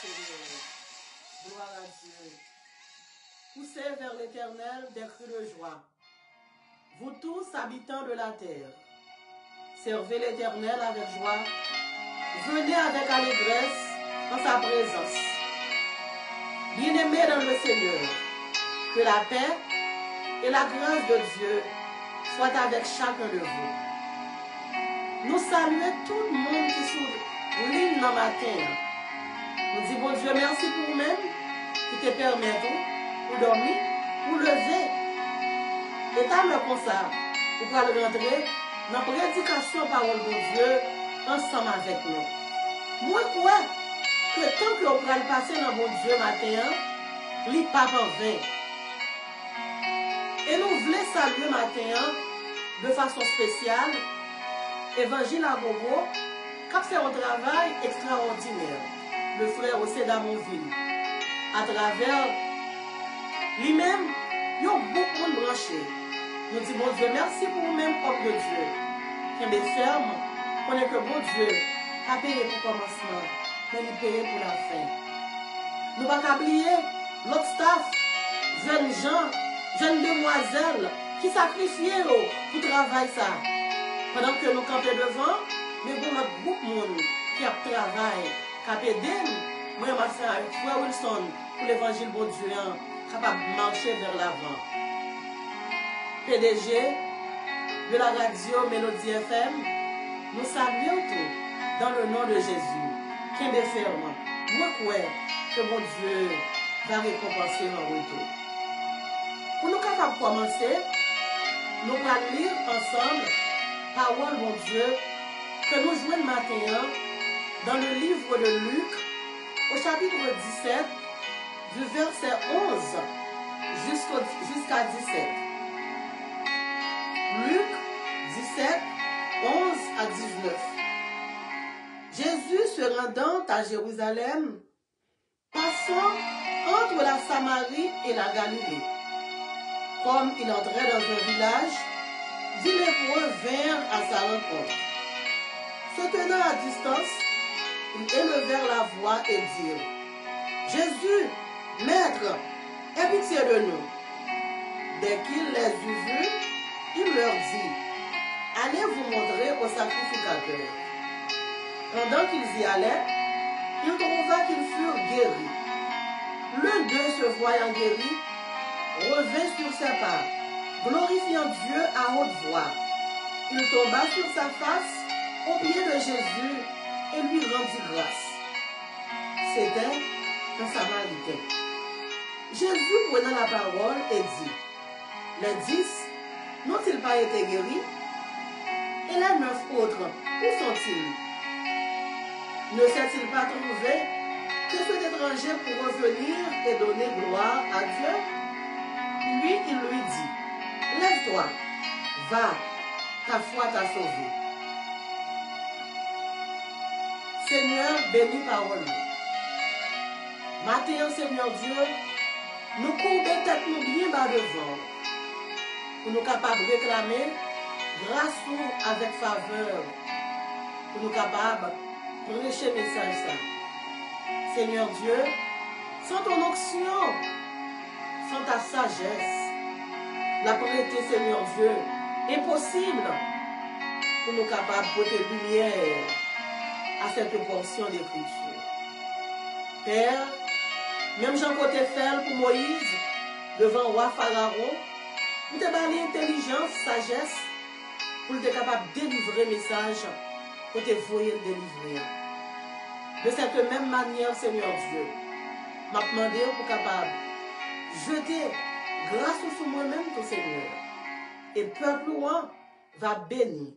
Seigneur. Gloire à Dieu. Poussez vers l'Éternel des cris de joie. Vous tous, habitants de la terre, servez l'Éternel avec joie. Venez avec allégresse en sa présence. Bien-aimés dans le Seigneur, que la paix et la grâce de Dieu soient avec chacun de vous. Nous saluons tout le monde qui est ligne dans matin. Nous disons, bon Dieu, merci pour vous-même qui te permet pour dormir, pour lever. Et tant comme ça, pour pouvoir rentrer dans la prédication parole de Dieu ensemble avec nous. Moi, quoi, que tant que vous allez passer dans bon Dieu matin, il n'est pas en vain. Et nous voulons saluer matin de façon spéciale Évangile à Gogo, qui fait un travail extraordinaire. Le frère aussi d'Amonville. À travers lui-même, il y a beaucoup de branchés. Nous disons, bon Dieu, merci pour vous-même, peuple de Dieu. Qui est ferme, connaît que bon Dieu a payé pour le commencement, mais il paye pour la fin. Nous ne pouvons pas oublier l'autre staff, jeunes gens, jeunes demoiselles, qui sacrifient pour travailler ça. Pendant que nous campons devant, mais pour notre groupe monde qui a travaillé, qui a aidé, moi, je suis avec Frère Wilson pour l'évangile de Dieu, capable de marcher vers l'avant. PDG de la radio Mélodie FM, nous saluons tout dans le nom de Jésus. Qui est ferme, moi crois que mon Dieu va récompenser en retour. Pour nous capables de commencer, nous allons lire ensemble parole mon Dieu que nous jouons le matin dans le livre de Luc au chapitre 17 du verset 11 jusqu'à 17. Luc 17, 11 à 19. Jésus se rendant à Jérusalem, passant entre la Samarie et la Galilée. Comme il entrait dans un village, 10 lépreux vinrent à sa rencontre. Se tenant à distance, ils élevèrent la voix et dirent, Jésus, Maître, aie pitié de nous. Dès qu'il les eut vus, il leur dit, allez vous montrer au sacrificateur. Pendant qu'ils y allaient, il trouva qu'ils furent guéris. L'un d'eux, se voyant guéri, revint sur ses pas, glorifiant Dieu à haute voix. Il tomba sur sa face au pied de Jésus et lui rendit grâce. C'était un Samaritain. Jésus prenant la parole et dit, les 10 n'ont-ils pas été guéris? Et les 9 autres, où sont-ils? Ne s'est-il pas trouvé que cet étranger pour revenir et donner gloire à Dieu? Puis il lui dit, lève-toi, va, ta foi t'a sauvé. Seigneur, bénis parole. Matin, Seigneur Dieu, nous courbons tête nous bien bas devant, pour nous capables de réclamer grâce ou avec faveur, pour nous capables de prêcher le message ça. Seigneur Dieu, sans ton onction, sans ta sagesse, la prêter, Seigneur Dieu, impossible pour nous capables de porter lumière à cette portion d'écriture. Père, même Jean côté fait pour Moïse, devant roi Pharaon, pour te donner intelligence, sagesse, pour être capable de délivrer le message, pour te voyer le délivrer. De cette même manière, Seigneur Dieu, m'a demandé pour capable jeter grâce sur moi-même, ton Seigneur. Et peuple ouan va bénir,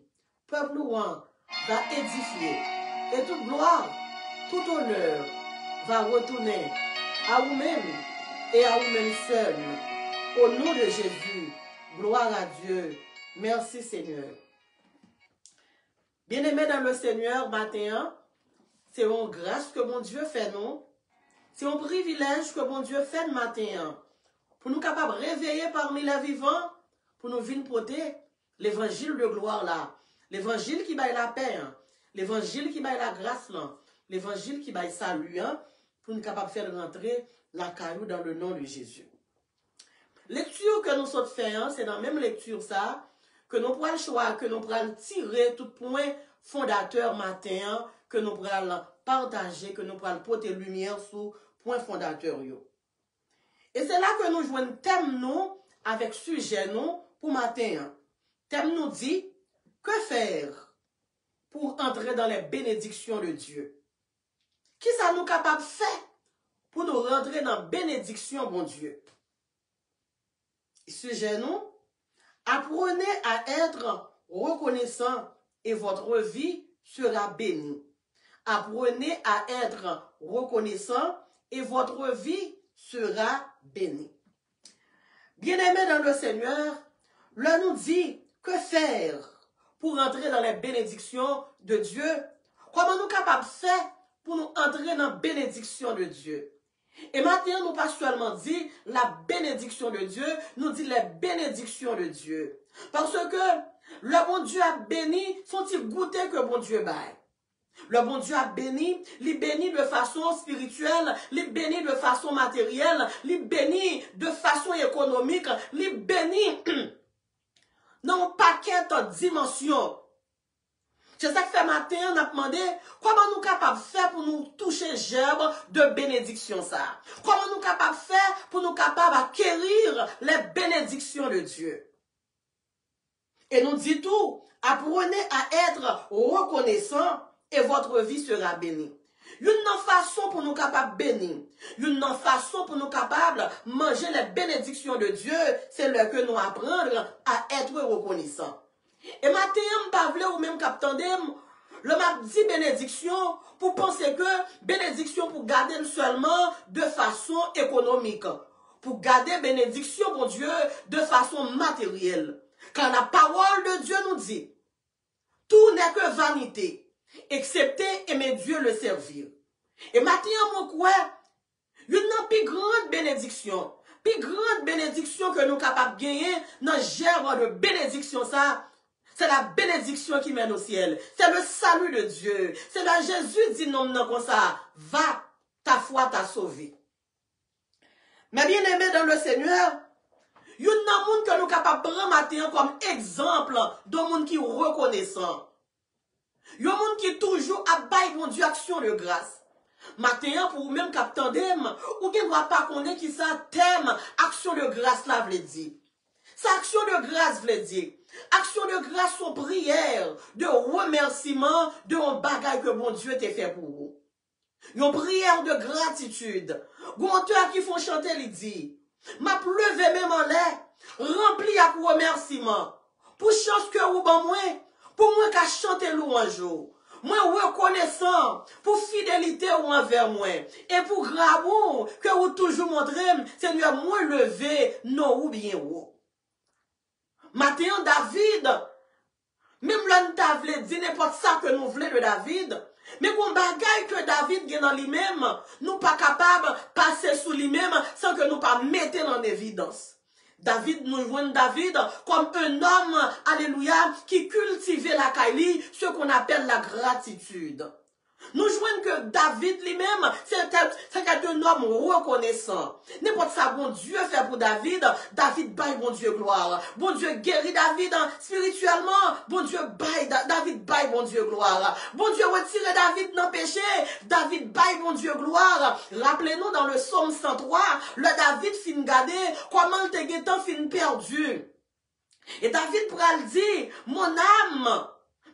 peuple ouan va édifier. Et toute gloire, tout honneur va retourner à vous-même et à vous-même seul. Au nom de Jésus, gloire à Dieu. Merci Seigneur. Bien-aimés dans le Seigneur, matin, c'est une grâce que mon Dieu fait nous. C'est un privilège que mon Dieu fait le matin. Pour nous capables de réveiller parmi les vivants, pour nous venir porter l'évangile de gloire là. L'évangile qui baille la paix, l'évangile qui baille la grâce là, l'évangile qui baille salut, pour nous capables de faire rentrer la caillou dans le nom de Jésus. Lecture que nous sommes faisant, c'est dans la même lecture ça, que nous prenons le choix, que nous prenons tirer tout point fondateur matin, que nous prenons partager, que nous prenons porter lumière sur point fondateur. Et c'est là que nous jouons thème nous avec sujet nous pour matin. Thème nous dit, que faire pour entrer dans les bénédictions de Dieu? Qui ça nous capable de faire pour nous rentrer dans la bénédiction, bon Dieu? Sujet nous, apprenez à être reconnaissant et votre vie sera bénie. Apprenez à être reconnaissant et votre vie sera bénie. Bien-aimés dans le Seigneur, l'on nous dit que faire pour entrer dans les bénédictions de Dieu. Comment nous sommes capables de faire pour nous entrer dans la bénédiction de Dieu? Et maintenant, nous pas seulement dit la bénédiction de Dieu, nous dit les bénédictions de Dieu. Parce que le bon Dieu a béni, sont-ils goûter que bon Dieu baille? Le bon Dieu a béni, il bénit de façon spirituelle, il bénit de façon matérielle, il bénit de façon économique, il bénit dans un paquet de dimensions. C'est ça que fait matin, on a demandé comment nous sommes capables de faire pour nous toucher gerbe de bénédiction ça. Comment nous sommes capables de faire pour nous capables d'acquérir les bénédictions de Dieu. Et nous dit tout, apprenez à être reconnaissant et votre vie sera bénie. Une façon pour nous capables de bénir, une façon pour nous capables de manger les bénédictions de Dieu, c'est le que nous apprendre à être reconnaissant. Et maintenant, je ne parle pas ou même capitaine, le m'a dit bénédiction pour penser que bénédiction pour garder seulement de façon économique. Pour garder bénédiction, mon Dieu, de façon matérielle. Quand la parole de Dieu nous dit, tout n'est que vanité, excepté aimer Dieu le servir. Et maintenant, mon quoi, une plus grande bénédiction que nous sommes capables de gagner dans le germe de bénédiction ça, c'est la bénédiction qui mène au ciel. C'est le salut de Dieu. C'est là Jésus dit non, non, comme ça. Va, ta foi t'a sauvé. Mais bien aimé dans le Seigneur, il y a un monde que nous sommes capables de prendre comme exemple d'un monde qui est reconnaissant. Il y a un monde qui est toujours à bailler mon Dieu action de grâce. Maintenant, pour même capitaine, ou bien ne doit pas connaître qui ça thème action de grâce là veut dire. Ça action de grâce veut dire. Action de grâce, son prière, de remerciement de un bagage que bon Dieu t'a fait pour vous. Une prière de gratitude. Gonteur qui font chanter, il dit, m'a pleuvé même en l'air, rempli à remerciement. Pour chance que vous ban moi, pour moi qu'à chanter louange. Moi reconnaissant pour fidélité ou envers moi. Et pour grand que vous toujours montrez, Seigneur, moi levé, non ou bien ou. Maintenant, David, même là, nous avons dit n'importe ça que nous voulons de David, mais qu'on bagaille que David est dans lui-même, nous pas capables de passer sous lui-même sans que nous pas mettre en évidence. David, nous voyons David comme un homme, alléluia, qui cultivait la caille, ce qu'on appelle la gratitude. Nous jouons que David lui-même, c'est un homme reconnaissant. N'importe ça, bon Dieu fait pour David, David baille bon Dieu gloire. Bon Dieu guérit David spirituellement, bon Dieu baille, David baille bon Dieu gloire. Bon Dieu retire David dans le péché, David baille bon Dieu gloire. Rappelez-nous dans le psaume 103, le David fin gardé, comment le téguetan fin perdu. Et David pral dit, mon âme,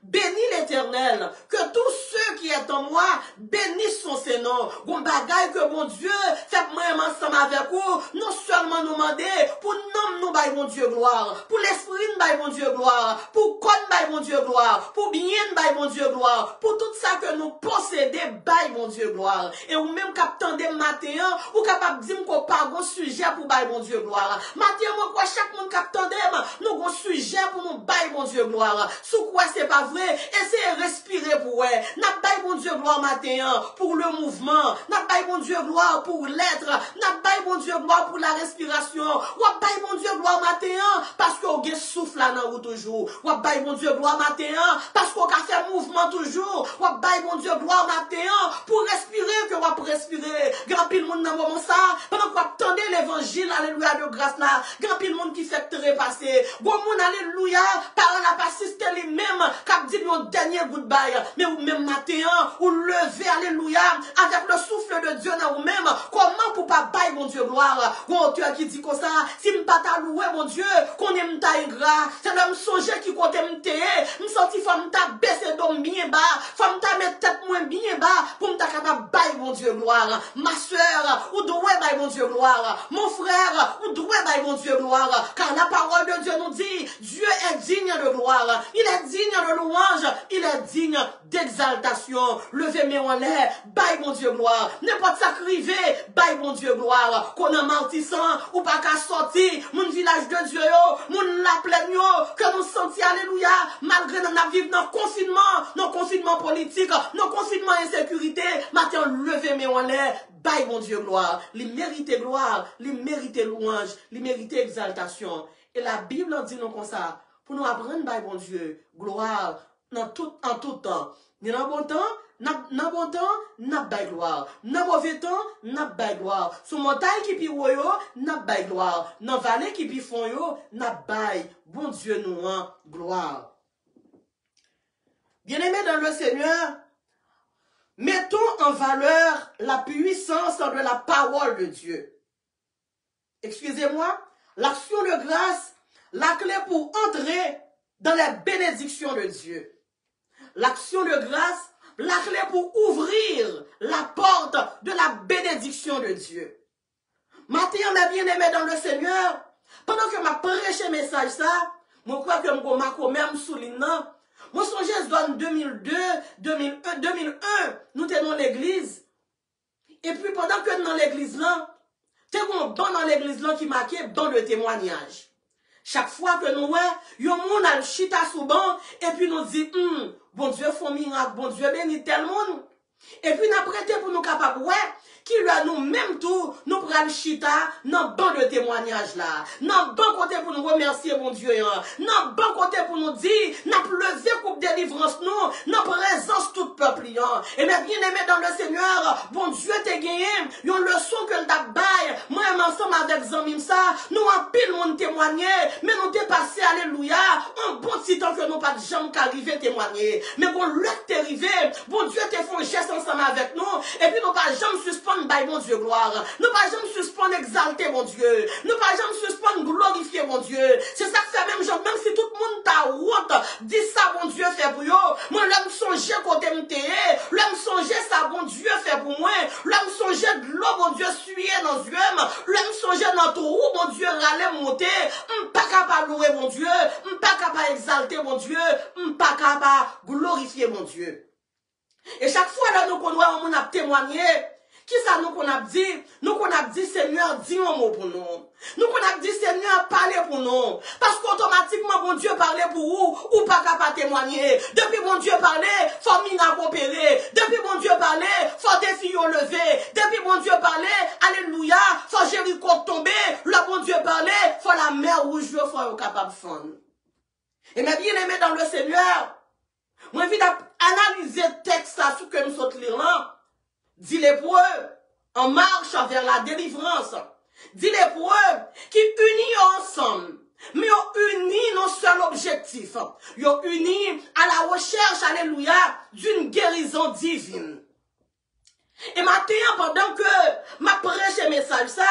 bénis l'Éternel, que tous ceux qui sont en moi bénissent son Seigneur. Bon bagaille que mon Dieu fait moi ensemble avec vous, non seulement nous demander pour nom nous bail mon Dieu gloire, pour l'esprit nous bail mon Dieu gloire, pour corps bail mon Dieu gloire, pour bien bail mon Dieu gloire, pour tout ça que nous possédons bail mon Dieu gloire. Et ou même captant des matins, ou capable de dire qu'on pas un sujet pour bail mon Dieu gloire. Matin moi quoi chaque monde captant des nous un sujet pour nous bail mon Dieu gloire. Sous quoi c'est pas essayez de respirer pour elle. N'a pas bon Dieu gloire matin pour le mouvement. N'a pas bon Dieu gloire pour l'être. N'a pas bon Dieu gloire pour la respiration. Ou pas bon Dieu gloire matin parce qu'on a souffle là dans vous toujours. Ou pas bon Dieu gloire matin parce qu'on a fait mouvement toujours. Ou pas bon Dieu gloire matin pour respirer que vous respirer. Grand pile monde dans moment ça, pendant qu'on attendait l'évangile, alléluia, de grâce là, grand pile monde qui fait trépasser. Bon monde, alléluia, parole n'a pas assisté lui-même, cap dit nos dernier goodbye, mais ou même matin, ou lever, alléluia, avec le souffle de Dieu dans vous-même, comment pour pas bailler mon Dieu gloire, ou auteur qui dit comme ça, si m'pas ta louer mon Dieu, qu'on aime ta ingrat, c'est l'homme songer qui compte me senti femme ta baisser d'homme bien bas, femme ta mettre tête moins bien bas, pour m'ta capable bailler mon Dieu gloire, ma soeur, ou doit bailler mon Dieu gloire, mon frère, ou doit bailler mon Dieu gloire, car la parole de Dieu nous dit, Dieu est digne de gloire, il est digne de louange, il est digne d'exaltation, levez mes en l'air, baille mon Dieu gloire, n'importe ça crivé, baille mon Dieu gloire, qu'on a mentissant, ou pas qu'à sortir, mon village de Dieu, mon la plaine, que nous senti, alléluia, malgré nous vivons dans le confinement politique, dans le confinement insécurité, maintenant levez mes en l'air, baille mon Dieu gloire, il mérite gloire, il mérite louange, il mérite exaltation, et la Bible dit nous comme ça, pour nous apprendre baille mon Dieu, gloire, en tout temps, dans bon temps, n'a bon temps, n'a baille gloire. N'a mauvais temps, n'a baille gloire. Sous montagne qui pi yo, n'a baille gloire. Dans vallée qui pi fond yo, n'a baille. Bon Dieu nous en gloire. Bien-aimés dans le Seigneur, mettons en valeur la puissance de la parole de Dieu. Excusez-moi, l'action de grâce, la clé pour entrer dans les bénédictions de Dieu. L'action de grâce, la clé pour ouvrir la porte de la bénédiction de Dieu. Matin, mes bien-aimés dans le Seigneur, pendant que m'a prêché message ça, moi crois que je même souligne, moi songe en 2002, 2001, nous étions dans l'église. Et puis pendant que nous dans l'église là, t'es un banc dans l'église là qui marquait banc de témoignage. Chaque fois que nous voyons, yon moun al chita sous banc, et puis nous dit, bon Dieu font miracle, bon Dieu bénit tel monde. Et puis nous prêté pour nous capables, ouais, qui lui a nous même tout, nous prenons chita, dans banc de témoignage là, dans bon côté pour nous remercier mon Dieu, dans bon côté pour nous dire, n'a levé coupe délivrance nous, dans présence tout peuple, et bien aimé dans le Seigneur, bon Dieu t'a gagné, yon leçon que le bail, moi ensemble avec Zamim ça, nous en pile monde témoigner, mais nous t'es passé, alléluia, un bon petit temps que nous pas de jambes qu'arriver témoigner, mais bon le t'es arrivé, bon Dieu t'es fait un geste ensemble avec nous, et puis nous pas jamais suspendre by mon Dieu gloire. Nous pas jamais suspendre exalter mon Dieu. Nous pas jamais suspendre glorifier mon Dieu. C'est ça que fait même si tout le monde t'a honte, dit ça bon Dieu fait pour yo. Moi l'homme songer côté m'te, l'homme songer ça bon Dieu fait pour moi. L'homme songer de l'eau bon Dieu suyer dans yeux, l'homme songer dans trou mon Dieu râler monter, pas capable louer mon Dieu, pas capable exalter mon Dieu, pas capable glorifier mon Dieu. Et chaque fois là nous qu'on doit on a témoigné. Qui ça nous qu'on a dit? Nous qu'on a dit Seigneur, dis un mot pour nous. Nous qu'on a dit Seigneur, parlez pour nous. Parce qu'automatiquement, bon Dieu parlait pour vous, ou pas capable témoigner. Depuis bon Dieu parlait, faut miracle opérer. Depuis bon Dieu parlait, faut des filles lever. Depuis bon Dieu parlait, alléluia, faut Jéricho tomber. Le bon Dieu parlait, faut la mer rouge, faut capable de fondre. Et mes bien-aimés dans le Seigneur, moi, je vais analyser le texte à ce que nous sommes lire là. Dit l'hébreu en marche vers la délivrance. Dit l'hébreu qui unit ensemble. Mais ils unis nos seuls objectifs. Ils unis à la recherche, alléluia, d'une guérison divine. Et maintenant, pendant que ma prêche et message ça,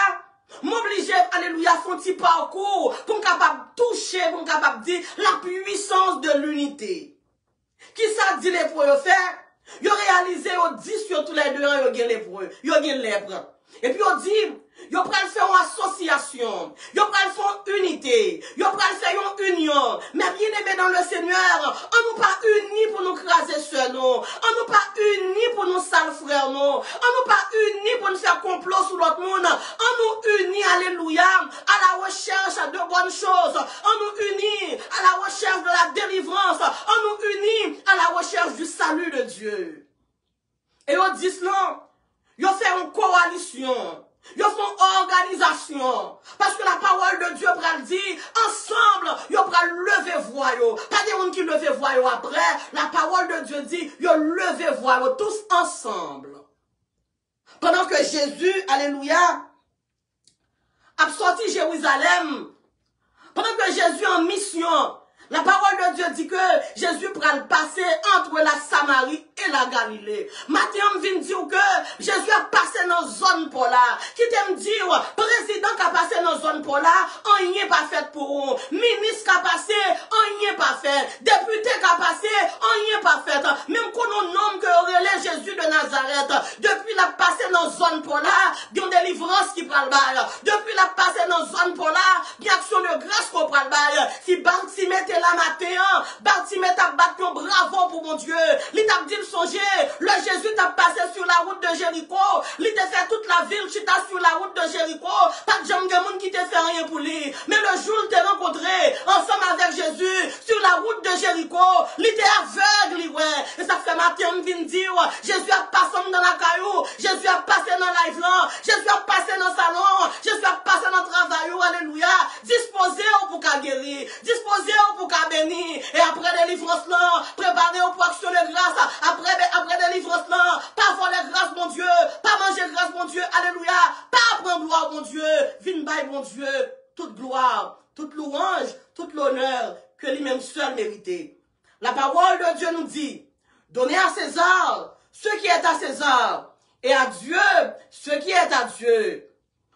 m'obliger, alléluia, font un petit parcours pour me capable toucher, pour me capable dire la puissance de l'unité. Qui ça dit l'hébreu faire? Yo réalisé, yo dit sur tous les deux ans, yo gen lépreux, yo gen lèpre. Et puis yo dit, yo pral faire une association, yo pral faire une unité, yo pral faire une union. Mais bien aimé dans le Seigneur, on nous pas unis pour nous craser sur nous, on nous pas unis pour nous sales frères nous, on nous pas unis pour nous faire complot sur l'autre monde, on nous unis, alléluia, à la recherche de bonnes choses, on nous unis à la recherche de la délivrance, on nous unis à la recherche du salut de Dieu. Et on dit cela, ils fait une coalition, ils font organisation, parce que la parole de Dieu pral dit, ensemble, ils pral lever voix, pas des gens qui lever voix après, la parole de Dieu dit, ils lever voix, tous ensemble. Pendant que Jésus, alléluia, a sorti Jérusalem, pendant que Jésus en mission, la parole de Dieu dit que Jésus pourra le passer entre la Samarie et la Galilée. Matin, on vient dire que Jésus a passé dans la zone pour là. Qui t'aime dire, président qui a passé dans la zone pour là, on n'y est pas fait pour vous. Ministre qui a passé, on n'y est pas fait. Député qui a passé, on n'y est pas fait. Même qu'on a un homme que relève Jésus de Nazareth, depuis la passé dans la zone pour là, il y a une délivrance qui prend le bail. Depuis la passé dans la zone pour là, il y a une action de grâce qui prend le bail. Si Bartimée était là matin, Bartimée t'a battu un bravo pour mon Dieu. Il t'a dit le songer, le Jésus t'a passé sur la route de Jéricho. Il t'a fait toute la ville, tu t'as sur la route de Jéricho. Pas de gens qui t'a fait rien pour lui. Mais le jour où il t'a rencontré, ensemble avec Jésus, sur la route de Jéricho, il était aveugle, ouais. Et ça fait matin, on vient dire, Jésus a passé dans la caillou, Jésus a passé dans la live là, Jésus a passé dans le salon, Jésus a passé dans le travail, alléluia. Disposez pour qu'à guérir, disposez pour qu'à bénir. Et après délivrance là, préparez pour action de grâce. Après délivrance là, pas voler grâce, mon Dieu, pas manger grâce, mon Dieu, alléluia. Pas prendre gloire, mon Dieu, vine bail, mon Dieu, toute gloire, toute louange, toute l'honneur que lui-même seul méritait. La parole de Dieu nous dit, donnez à César ce qui est à César, et à Dieu ce qui est à Dieu.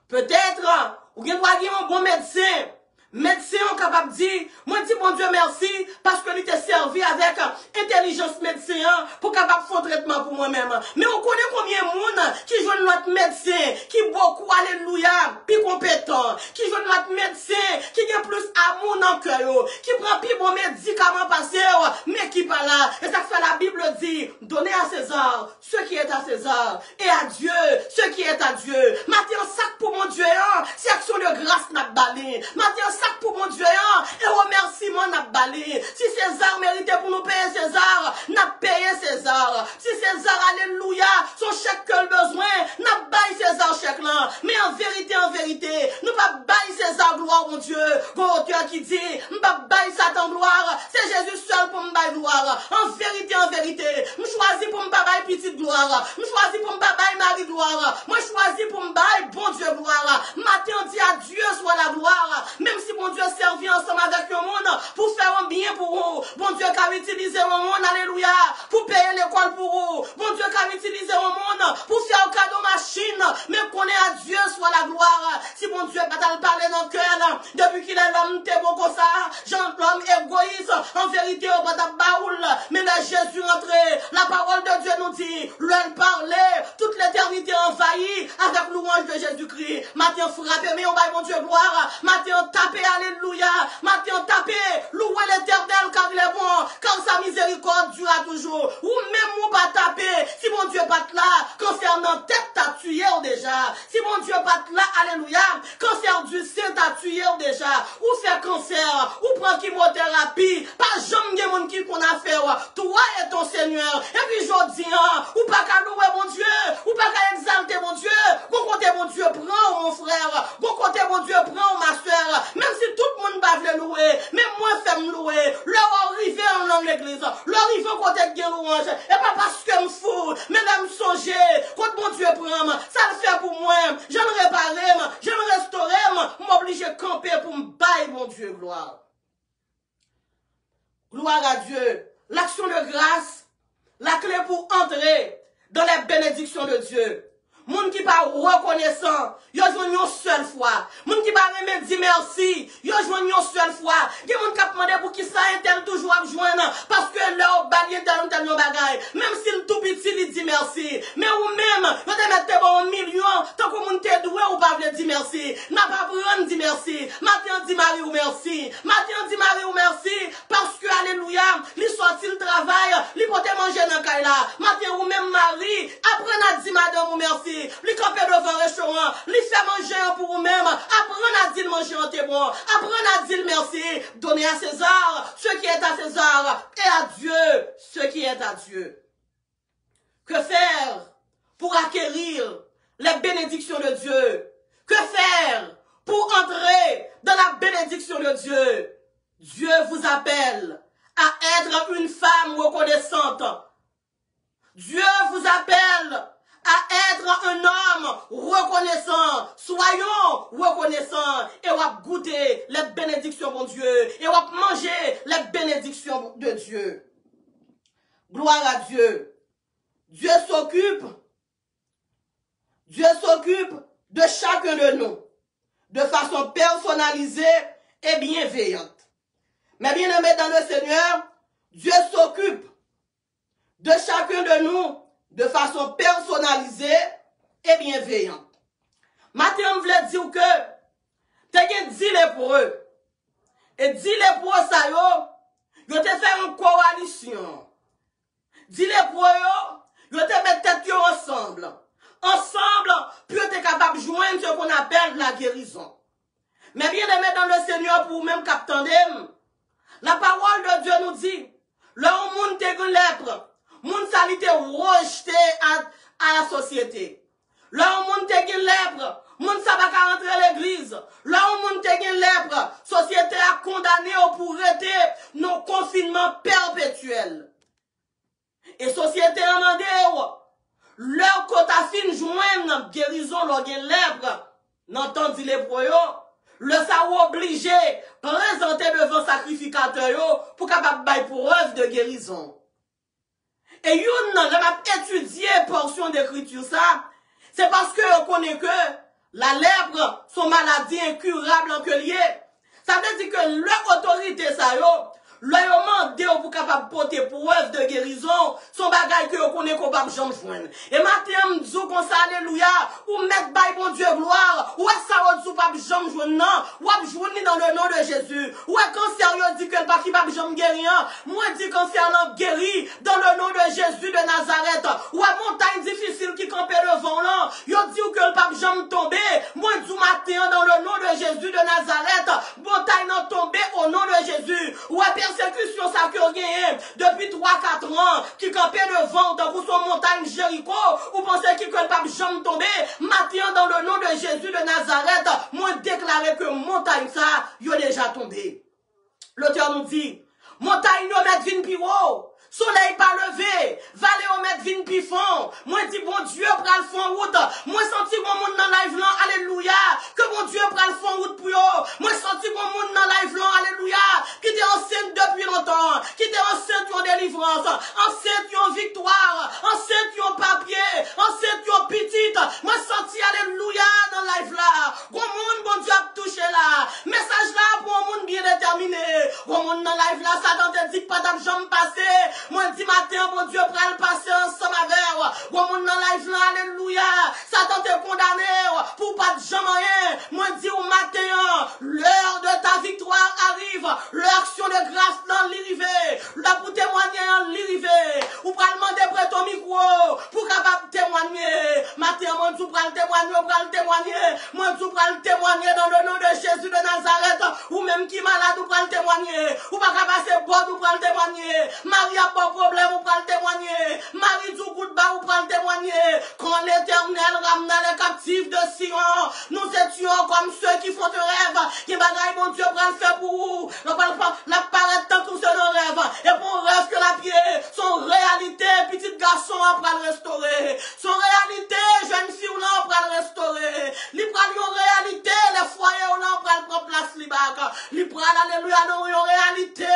Peut-être, ou bien un bon médecin, médecin capable de dire, moi dis bon Dieu merci, parce que il t'a servi avec intelligence médecin pour capable faire un traitement pour moi-même. Mais on connaît combien de monde qui joue notre médecin, qui beaucoup, alléluia, plus compétent, qui joue notre médecin, qui a plus amour dans le cœur, qui prend plus bon médicament passé, mais qui pas là. Et ça fait la Bible dit, donnez à César ce qui est à César, et à Dieu ce qui est à Dieu. Matin sac pour mon Dieu, c'est action de grâce n'a balé. Matin sac pour mon Dieu, et remerciement n'a balé. Si César méritait pour nous payer César, n'a payé César. Si César, alléluia, son chèque que le besoin, n'a baillé César chèque là. Mais en vérité, nous pas bailler César gloire, mon Dieu. Bon auteur qui dit, nous pas bailler Satan gloire, c'est Jésus seul pour me bailler gloire. En vérité, nous choisis pour me bailler petite gloire. Nous choisis pour me bailler Marie gloire. Moi choisis pour me bailler bon Dieu gloire. Matin on dit à Dieu soit la gloire. Même si mon Dieu servit ensemble avec le monde pour faire un bien pour vous. Bon Dieu qui a utilisé le monde, alléluia, pour payer l'école pour vous. Bon Dieu qui a utilisé le monde pour faire un cadeau machine. Mais qu'on est à Dieu soit la gloire. Si mon Dieu va t'en parler dans le cœur, depuis qu'il est l'homme, t'es bon comme ça, l'homme égoïste, en vérité, on va t'en baoul. Mais là, Jésus entré, la parole de Dieu nous dit, l'homme parlait, toute l'éternité envahie avec louange de Jésus-Christ. Matin frappé, mais on va mon Dieu gloire. Matin tapé, alléluia. Matin tapé, louez l'éternel car il est bon, car sa miséricorde durera toujours. Ou même ou pas taper, si mon Dieu pas là, concernant tête t'as tué déjà. Si mon Dieu pas là, alléluia, cancer du sein t'as tué déjà. Ou faire cancer, ou prendre chimiothérapie, pas jamais de monde qui qu'on a fait. Toi et ton Seigneur. Et puis je dis, ou pas qu'à louer mon Dieu, ou pas qu'à exalter mon Dieu. Go côté mon Dieu prend mon frère, go côté mon Dieu prend ma soeur. Même si tout le monde va le louer, même moi fais me louer. Leur arrivé en l'église, leur arrivé côté de louange. Et pas parce que me fou, mais là me songer, quand mon Dieu prend, ça le fait pour moi. Je le réparer, je le restaurer, m'obliger à camper pour me bailler mon Dieu, gloire. Gloire à Dieu. L'action de grâce, la clé pour entrer dans les bénédictions de Dieu. Moun qui pas reconnaissant, yo joue une seule fois. Moun qui pas remet dit merci, yo joue une seule fois. Qui moun qui a demandé pour qui ça intel toujours à joindre parce que leur balier tel bagay. Même si le tout petit il dit merci, mais ou même yo te mette bon 1 million tant que moun te doué ou pas veut dire merci. N'a pas prendre dit merci. Matin dit Marie ou merci. Matin dit Marie ou merci parce que alléluia, li sorti le travail, li pote manger dans caille là. Matin ou même Marie, après n'a dit madame ou merci. Li camper devant le restaurant, li fait manger pour vous-même, apprenez à dire manger en témoin, apprenez à dire merci, donnez à César ce qui est à César, et à Dieu ce qui est à Dieu. Que faire pour acquérir les bénédictions de Dieu? Que faire pour entrer dans la bénédiction de Dieu? Dieu vous appelle à être une femme reconnaissante. Dieu vous appelle à être un goûter les bénédictions, bon Dieu, et on va manger les bénédictions de Dieu. Gloire à Dieu. Dieu s'occupe de chacun de nous, de façon personnalisée et bienveillante. Mais bien aimés dans le Seigneur, Dieu s'occupe de chacun de nous de façon personnalisée et bienveillante. Maintenant, je voulais dire que tu as dit lépreux. Et dit lépreux, ça yo te fait une coalition. Dit lépreux, yo te met tête ensemble. Ensemble, puis tu es capable de joindre ce qu'on appelle la guérison. Mais bien aimé dans le Seigneur, pour même captandem, la parole de Dieu nous dit, là où moun te une lèpre, moun salite rejeté à la société. Là où moun te une lèpre, moun sa va pas rentrer à l'église. Là où moun te une lèpre, société a condamné pour arrêter nos confinements perpétuels. Et société a demandé, leur côté fin joindre guérison leur lèpre, n'entendit les proyos. Le savoir obligé présenter devant sacrificateur pour capable bailler pour œuvre de guérison. Et yon m'a étudié portion d'écriture ça, c'est parce que on connaît que la lèpre sont maladie incurable en que lié. Ça veut dire que leur autorité ça yo, leur demande pour capable porter pour œuvre de guérison, son bagage que on connaît qu'on pas jamais joindre. Et maintenant m'dou comme ça alléluia, ou mettre bail bon Dieu gloire, ou ça on dou pas jamais joindre non, ou joindre dans le nom de Jésus. Ou cancer yo dit que pas qui pas jamais guérir, moi dit cancer l'a guéri dans le nom de Jésus de Nazareth. Ou montagne difficile qui campait devant là, yo dit que le pas jamais tomber, moi du matin dans le nom de Jésus de Nazareth, montagne non tomber au nom de Jésus. Ou persécution ça que gagné depuis 3-4 ans qui campait devant dans son montagne Jéricho ou pensez qu'il ne pas jamais tomber maintenant dans le nom de Jésus de Nazareth moi déclarer que montagne ça y a déjà tombé. L'auteur nous dit montagne nous met vin pi haut, soleil pas levé, vallée au met vin pi fond. Moi dis bon Dieu pral fond route. Moi senti mon monde dans live là, alléluia, que bon Dieu pral fond route pour yo. Moi senti mon monde dans live là, alléluia, qui était enceinte depuis longtemps, qui était enceinte en délivrance, enceinte en victoire, enceinte en papier, enceinte en petite. Moi senti alléluia dans live là. Bon monde bon Dieu a touché là. Message là pour un monde bien déterminé. Bon monde dans live là, ça dans te dit pas d'argent passé. Moi dis matin bon Dieu prend le passer ensemble avec. Bon monde dans live là, alléluia. Satan te condamné pour pas de jamais rien. Moi dis au matin, l'heure de ta victoire arrive. L'action de grâce dans l'arrivée. Là pour témoigner en l'arrivée. Ou pas demander près ton micro pour capable témoigner. Matin moi dis pour témoigner, moi dis pour témoigner dans le nom de Jésus de Nazareth. Ou même qui malade ou pour témoigner. Ou pas capable passer bon ou pour témoigner. Marie a pas de problème ou pour témoigner. Marie du coup de bas ou pour témoigner. Quand l'Éternel ramena les captifs de Sion, nous étions comme ceux qui font de rêve. Qui bagaille mon Dieu pour le faire pour vous. La paraît tant que c'est un rêve. Et pour rêve que la pied, son réalité, petit garçon après le restaurer. Son réalité, jeune fille ou non après le restaurer. Libre en réalité, les foyers ou non après le prendre place libac. Libre alléluia non en réalité.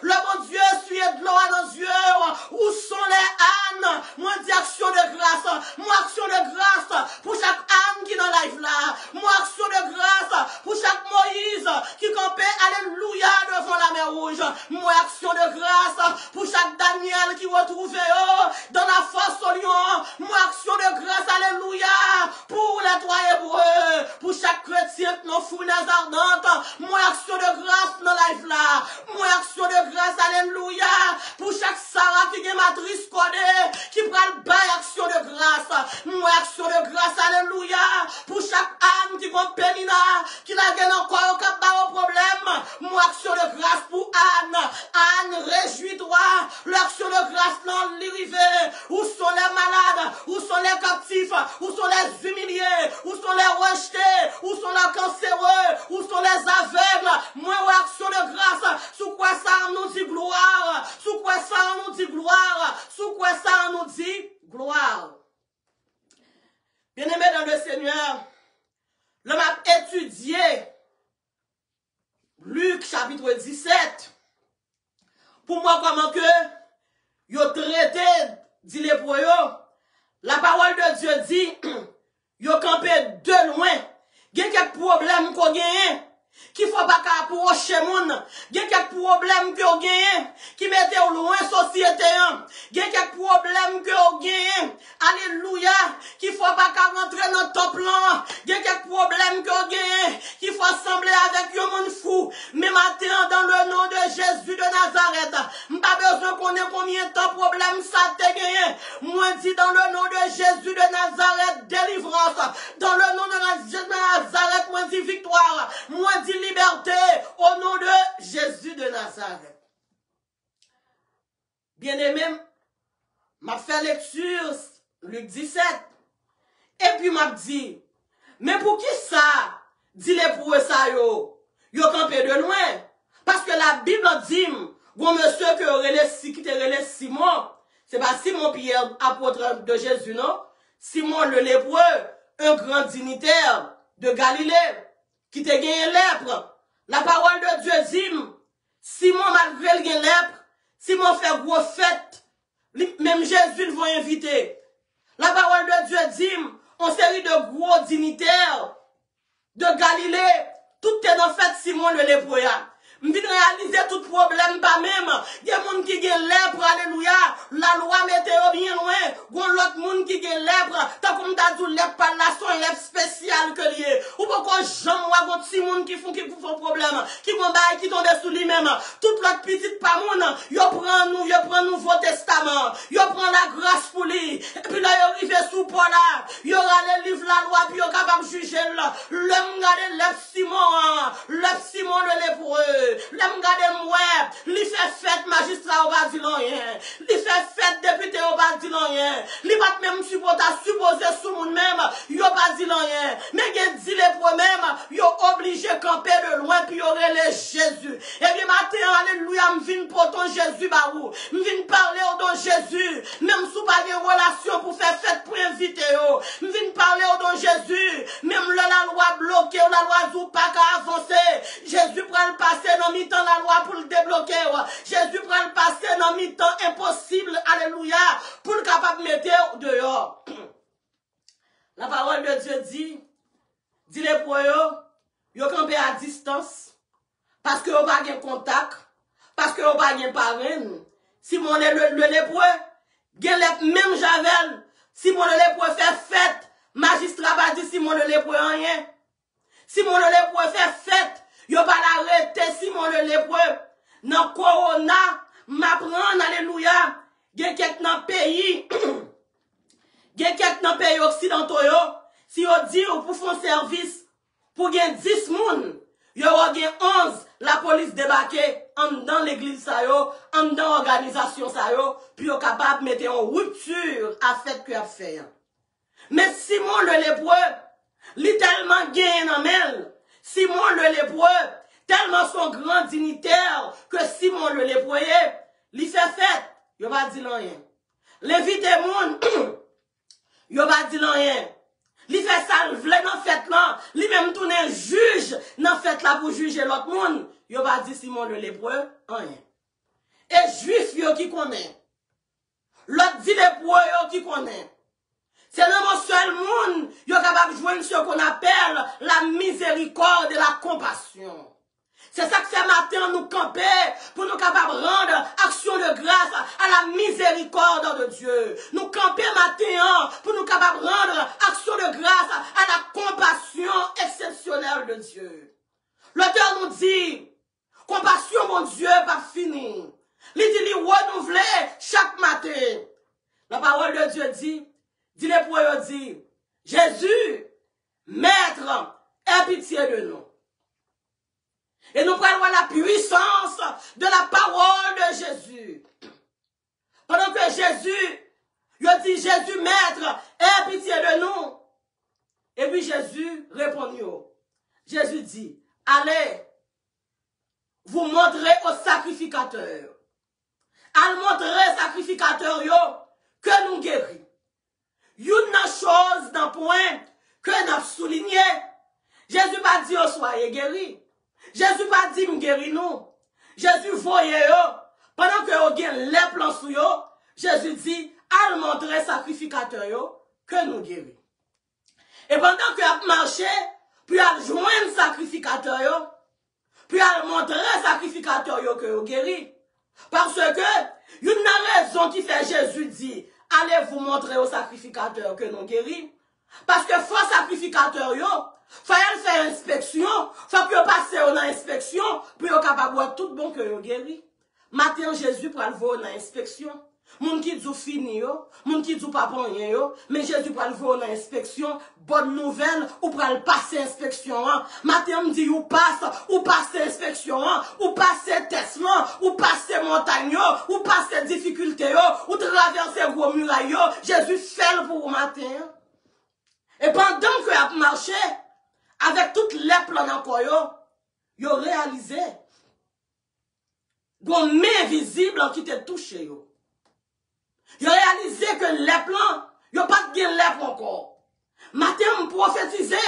Le bon Dieu suit de l'eau à nos yeux. Où sont les ânes? Moi dis action de grâce. Moi action de grâce pour chaque âne qui est dans la live là. Moi action de grâce pour chaque Moïse qui campait alléluia devant la mer rouge. Moi action de grâce pour chaque Daniel qui retrouvait dans la fosse au lion. Moi action de grâce alléluia pour les trois hébreux. Pour chaque chrétien qui n'a fournaise ardente. Moi action de grâce dans la live là. Moi action de grâce alléluia pour chaque Sarah qui est matrice codée qui prend le bail action de grâce. Moi action de grâce alléluia pour chaque âme qui va Pénina qui n'a gagné encore au problème. Moi action de grâce pour Anne. Anne réjouis-toi. L'action de grâce dans l'arrivée. Où sont les malades? Où sont les captifs? Où sont les humiliés? Où sont les rejetés? Où sont les cancéreux? Où sont les aveugles? Moi action de grâce. Sous quoi ça on nous dit gloire? Sous quoi ça on nous dit gloire? Sous quoi ça on nous dit gloire? Bien-aimé dans le Seigneur, l'homme a étudié pour moi comment que yo traité dit les pour yo. La parole de Dieu dit yo campé de loin. Il y a quelques problèmes qu'on gagne qui faut pas approcher moun. Il y a quelques problèmes que vous gagnez qui mettent au loin société. Il y a quelques problèmes que vous gagnez. Alléluia. Qu'il faut pas rentrer dans ton plan. Il y a quelques problèmes que vous gagnez qu'il faut assembler avec un monde fou. Mais maintenant, dans le nom de Jésus de Nazareth, pas besoin qu'on ait combien de temps problème ça te gagné. Moi dis dans le nom de Jésus de Nazareth, délivrance. Dans le nom de Jésus de Nazareth, moi dis victoire. Moi dis liberté au nom de Jésus de Nazareth. Bien-aimé, m'a fait lecture Luc 17 et puis m'a dit mais pour qui ça dit les pour ça yo campé de loin parce que la Bible dit bon monsieur qui te relève Simon, c'est pas Simon Pierre apôtre de Jésus non, Simon le lépreux, un grand dignitaire de Galilée qui te gagné lèpre. La parole de Dieu dit, Simon malgré le lèpre, Simon fait gros fête, même Jésus le va inviter. La parole de Dieu dit, en série de gros dignitaires de Galilée, tout est dans fête Simon le lépreux. Je viens réaliser tout problème pas même. Il y a des gens qui ont lèpre, alléluia. La loi météo bien loin. Il y a l'autre monde qui ont lèpre. Tant comme tu as dit, lèpre par la son, lèpre spécial que lié. Ou pourquoi j'en vois des petits gens qui font problème, qui vont bailler, qui tombent sous lui-même. Toute l'autre petite pas moun, ils prennent Nouveau Testament. Ils prennent la grâce pour lui. Et puis là, ils arrivent sous Paul là. Ils aura les livres la loi, puis ils sont capables de juger là. L'homme garde lèpre Simon le lépreux. L'homme garde moi, li fait fête magistrat au bas dit rien. Li fait fête député au bas dit rien. Li pas même supporter supposer sous monde même, yo pas dit rien. Mais gen dit les pour même, yo obligé camper de loin puis yo relé Jésus. Et bien matin alléluia, me vinn pour ton Jésus barou. Me vinn parler au don Jésus, même sous pas de relation pour faire fête pour inviter yo. Me vinn parler au don Jésus, même la loi bloquée, la loi zou pas qu'à avancer. Jésus prend le passer dans mi-temps la loi pour le débloquer. Jésus prend le passé dans mi-temps impossible, alléluia, pour le capable de mettre dehors. La parole de Dieu dit les pour yo campé à distance, parce que yo pas de contact, parce que yo pas de parrain. Simon le lépreux, même Javel, Simon le lépreux fait fête, magistrat pas dit Simon le lépreux rien. Simon le lépreux fait fête. Yo pas l'arrêter Simon le lépreux. Dans corona, m'apprend alléluia. Gen quelques dans pays. Gen quelques dans pays occidentaux yo. Si yo dit ou pour faire service pour gen 10 moun, yo gen 11 la police débarquer en dans l'église ça yo, en dans organisation ça yo, puis yo capable mettre en rupture à fait que a fait. Mais Simon le lépreux, li tellement gain en mel. Simon le lépreux, tellement son grand dignitaire que Simon le lépreux, il fait fête, il va dire rien. L'invité moun, il va dire rien. Il fait ça, il vle dans fête là, il même tourne juge dans fête là pour juger l'autre monde, il va dire Simon le lépreux, rien. Et juif yo qui connaît. L'autre dit lépreux yo qui connaît. C'est le seul monde qui est capable de joindre ce qu'on appelle la miséricorde et la compassion. C'est ça que fait matin nous camper pour nous capables de rendre action de grâce à la miséricorde de Dieu. Nous camper matin pour nous capables de rendre action de grâce à la compassion exceptionnelle de Dieu. L'auteur nous dit, compassion mon Dieu pas fini. Il dit, il renouveler chaque matin. La parole de Dieu dit les pour eux dit, Jésus, Maître, aie pitié de nous. Et nous prenons la puissance de la parole de Jésus. Pendant que Jésus, il dit, Jésus, Maître, aie pitié de nous. Et puis Jésus répond, Jésus dit, allez, vous montrez au sacrificateur. Allez montrer sacrificateur que nous guérit. Une chose dans point que nous souligné. Jésus pas dit soyez guéri. Jésus pas dit me guérir nous. Jésus voyez Pendant que vous avez les plans sur vous, Jésus dit, al montrer sacrificateur que nous guérit. Et pendant que vous marchez, puis al joindre sacrificateur, puis al montrer sacrificateur que vous guérit. Parce que, une raison qui fait Jésus dit, allez vous montrer au sacrificateur que nous guérit. Parce que faut sacrificateur faut faire inspection, faut que passe en inspection, puis vous capable de tout bon que vous guérit. Matin Jésus pour le voir en inspection. Moun qui dit fini yo, moun qui dit pas bon yo, mais Jésus pour le voir en inspection, bonne nouvelle, ou pour le passer inspection. Matin me dit ou passe inspection, ou passe test, ou passe montagne, ou passe difficulté, ou traverser gros muraille, Jésus fait le pour matin. Et pendant que vous marché, avec toutes les plans encore, yo réalisé, gon main visible qui te touché yo. Yo réalisé que les plans, yo pas de lèpre encore. Matin, on prophétisé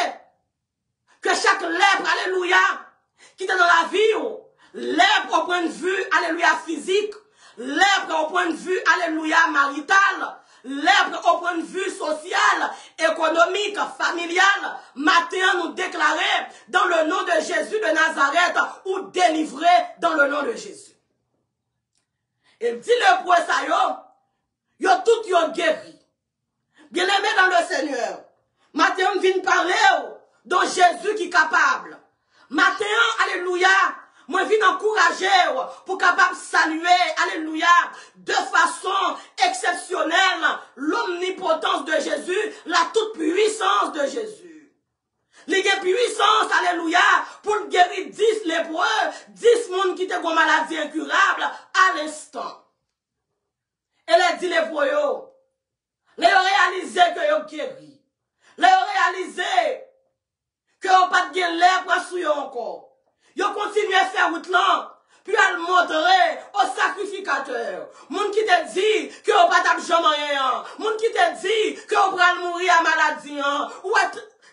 que chaque lèpre, alléluia, qui est dans la vie, lèpre au point de vue, alléluia, physique, lèpre au point de vue, alléluia, marital, lèpre au point de vue social, économique, familial, matin nous déclarer dans le nom de Jésus de Nazareth ou délivrer dans le nom de Jésus. Et dit le point ça yo tout yo guéri. Bien aimé dans le Seigneur. Matin on vient parler de Jésus qui est capable. Matin, alléluia, moi viens encourager pour capable saluer, alléluia, de façon exceptionnelle l'omnipotence de Jésus, la toute puissance de Jésus. Les puissance, alléluia, pour guérir 10 lépreux, 10 personnes qui étaient une maladie incurable à l'instant. Elle a dit lépreux, les réalisé que yo guéri. Les réalisé que yo pas de lèpre sur yo encore. Yo continue à faire route là, puis à le montrer au sacrificateur. Moun qui te dit que yo pas de jamais rien. Moun qui te dit que yo va mourir à maladie, ou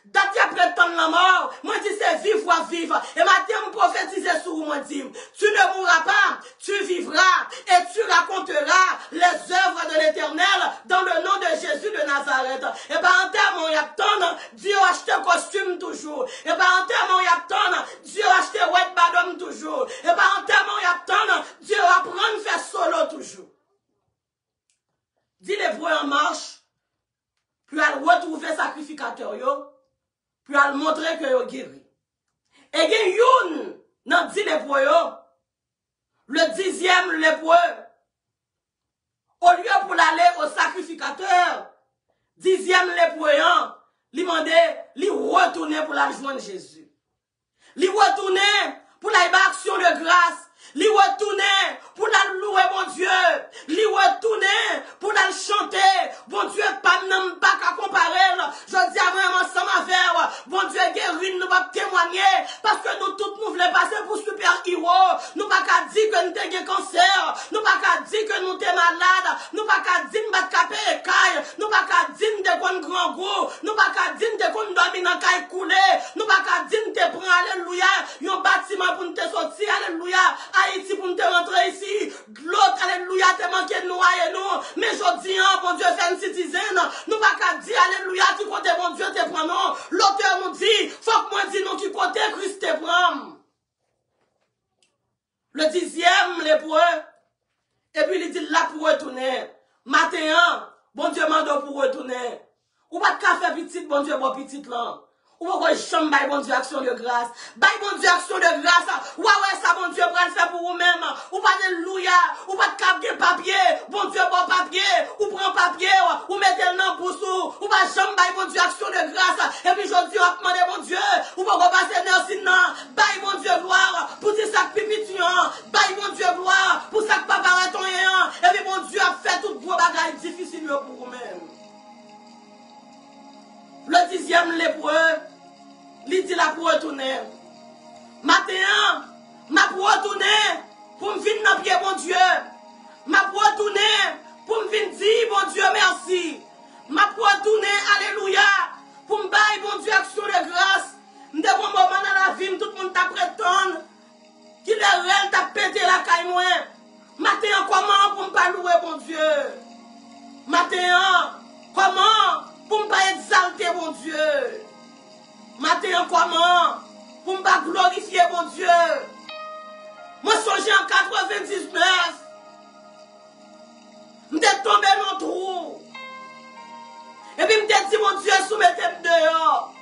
date après temps la mort, moi dis c'est vivre ou vivre. Et maintenant, me prophétiser sur moi dit, tu ne mourras pas, tu vivras et tu raconteras les œuvres de l'Éternel dans le nom de Jésus de Nazareth. Et par enterrement, il y a tant, Dieu a acheté costume toujours. Et par enterrement, il y a tant, Dieu a acheté white badom toujours. Et par enterrement, il y a tant, Dieu va prendre faire solo toujours. Dis les voix en marche, puis à retrouver sacrificateur yo. Puis à montrer que vous guéri. Et il y a une dans 10 lépreux, le 10e lépreux, au lieu pour aller au sacrificateur, 10e lépreux, il demandait, il retourner pour la joindre Jésus. Il retourner pour la action de grâce. Li retourner pour la louer mon Dieu. Li retourner pour la chanter. Bon Dieu, pas même pas qu'à comparer. Je dis à moi ensemble avec. Bon Dieu, guéri, nous va témoigner. Parce que nous tous nous voulons passer pour super héros. Nous pas qu'à dire que nous avons cancer. Nous pas qu'à dire que nous sommes malades. Nous pas qu'à dire que nous avons capé écaille. Nous pas qu'à dire que nous avons grand goût. Nous pas qu'à dire que nous avons dormi dans caille coulée. Nous pas qu'à dire que nous avons alléluia. Un bâtiment pour nous sortir. Alléluia. Haïti pour nous rentrer ici. L'autre, alléluia, te manqué de nous et nous. Mais je dis, bon Dieu, fait une citizen. Nous pas qu'à dire, alléluia, tu côté bon Dieu te prend non. L'auteur nous dit, faut que moi dis non qui côté Christ te prend. Le 10e, lépreux. Et puis il dit, là pour retourner. Matin, bon Dieu mande pour retourner. Ou pas de café petit, bon Dieu, bon petit là. Ou pas chambre, bon Dieu, action de grâce. Bail bon Dieu, action de grâce. Ouais, ça, bon Dieu, prend le faire pour vous-même. Ou pas d'alléluia. Ou pas de cap papier. Bon Dieu, bon papier. Ou prend papier. Ou mettez le nom pour sous. Ou pas chambre, bail bon Dieu, action de grâce. Et puis, je dis, on va demander, bon Dieu. Ou pas repasser merci, non. Bail bon Dieu, gloire. Pour tes sacs pipi, bail bon Dieu, gloire. Pour sac papa, ton et puis, bon Dieu, a fait tout gros bagage difficile pour vous-même. Le 10e lépreux. Il dit là pour retourner. Matin, ma pour retourner pour me venir dans pied, bon Dieu. Ma pour retourner pour me venir dire, bon Dieu, merci. Ma pour retourner, alléluia, pour me bailler, bon Dieu, action de grâce. Me devons moment dans la vie, tout le monde t'a prétendre qu'il est réel, t'a pété la caille moi. Matin, bon Dieu. Matin comment? Pour me pas glorifier mon Dieu. Moi songe en 99. M'étais tombé dans le trou. Et puis m'étais dit mon Dieu soumettez-moi dehors.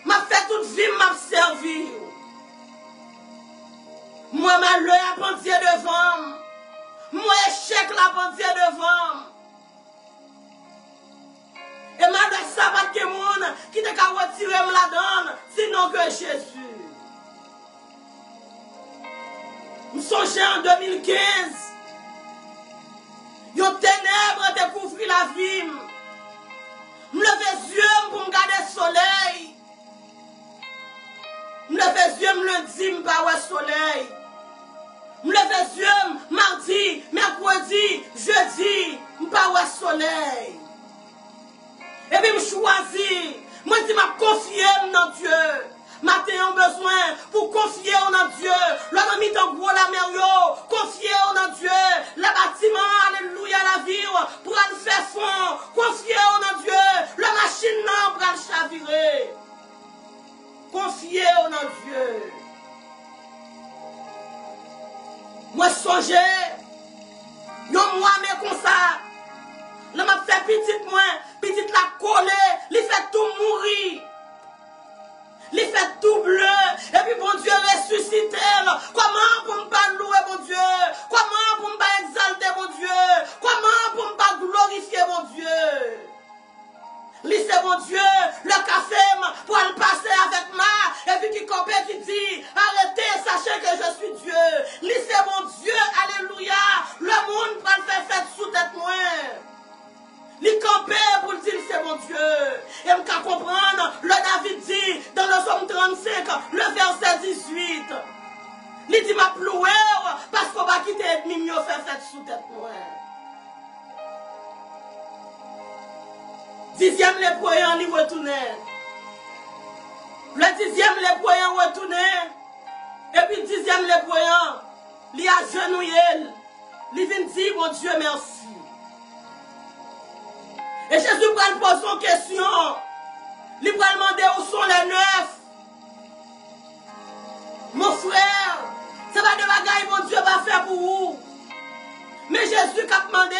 M'a fait toute vie m'a servi. Moi malheur à pendier devant. Moi échec la pendier devant. Et malheur ça pas de monde qui te ka retirer la donne sinon que Jésus. Me songe en 2015. Yon ténèbres découvrir la vie. Me lever les yeux pour me garder le soleil. Me lever les yeux me lundi me pas le soleil. Me lever les yeux mardi, mercredi, jeudi me pas le soleil. Et puis me choisi. Moi dis m'a confié dans Dieu. Matin on besoin pour confier en Dieu. L'homme mis en gros la mer yo, confier en Dieu. Le bâtiment, alléluia, la vie, pour aller faire fond, confier en Dieu. La machine non pour aller chavirer. Confier en Dieu. Moi songer, yon moi mais comme ça. Là m'a fait petite la coller, il fait tout mourir. Il fait tout bleu. Et puis bon Dieu ressuscité. Comment pour ne pas louer mon Dieu? Comment pour ne pas exalter mon Dieu? Comment pour ne pas glorifier mon Dieu? C'est mon Dieu, le café pour le passer avec moi. Et puis qui compère qui dit, arrêtez, sachez que je suis Dieu. C'est mon Dieu, alléluia. Le monde va le faire fête sous tête moi. Il campait pour dire c'est mon Dieu. Et on peut comprendre, le David dit dans le psaume 35, le verset 18. Il dit m'a ploué parce qu'on va quitter l'ennemi mieux faire fête sous tête moi. 10e les croyants lui retournaient. Le 10e les croyants retournaient. Et puis 10e les croyants, lui agenouillé. Il vient dire mon Dieu merci. Et Jésus va lui poser une question. Il va demander où sont les 9. Mon frère, ça va de bagaille mon Dieu va faire pour vous. Mais Jésus a demandé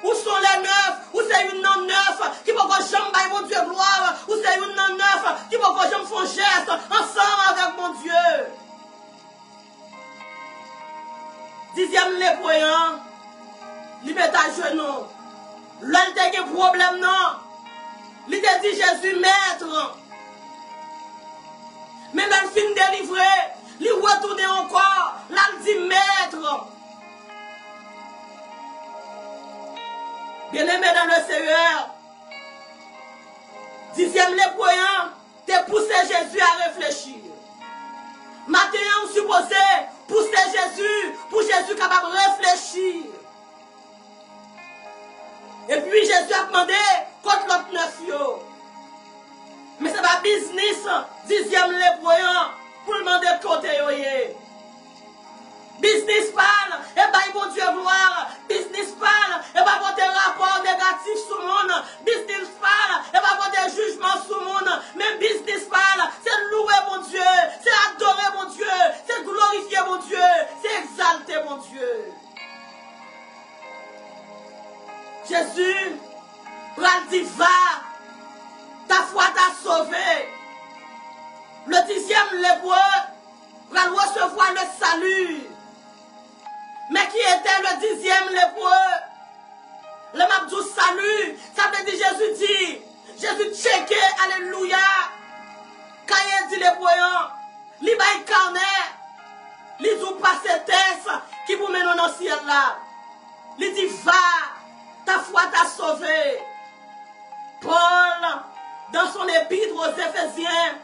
où sont les 9. Où c'est une non 9 qui peut que j'aime mon Dieu gloire. Où c'est une non 9 qui peut que j'aime son geste ensemble avec mon Dieu. 10e les croyants, il met à genoux. L'un des problèmes, non. Il te dit Jésus, maître. Mais l'un fin délivré, il retourne encore. Là, il dit maître. Bien-aimé dans le Seigneur, 10e les croyants, te poussé Jésus à réfléchir. Matin, on supposait pousser Jésus, pour Jésus capable de réfléchir. Et puis Jésus a demandé contre l'autre 9 yo. Mais c'est pas business, 10e les croyants, pour demander côté yo. Business parle, et bah bon Dieu gloire. Business parle, et bah porter rapport négatif sur le monde. Business parle, et bah porter jugement sur le monde. Mais business parle, c'est louer mon Dieu, c'est adorer mon Dieu, c'est glorifier mon Dieu, c'est exalter mon Dieu. Jésus, pral dit va, ta foi t'a sauvé. Le 10e lépreux, pral recevoir le salut. Mais qui était le 10e lépreux? Le mabdou salut, ça veut dire Jésus checké, alléluia. Quand il dit lépreux, il va y carnet, il dit passer test qui vous mène dans le ciel là. Il dit va. Ta foi t'a sauvé. Paul, dans son épître aux Éphésiens,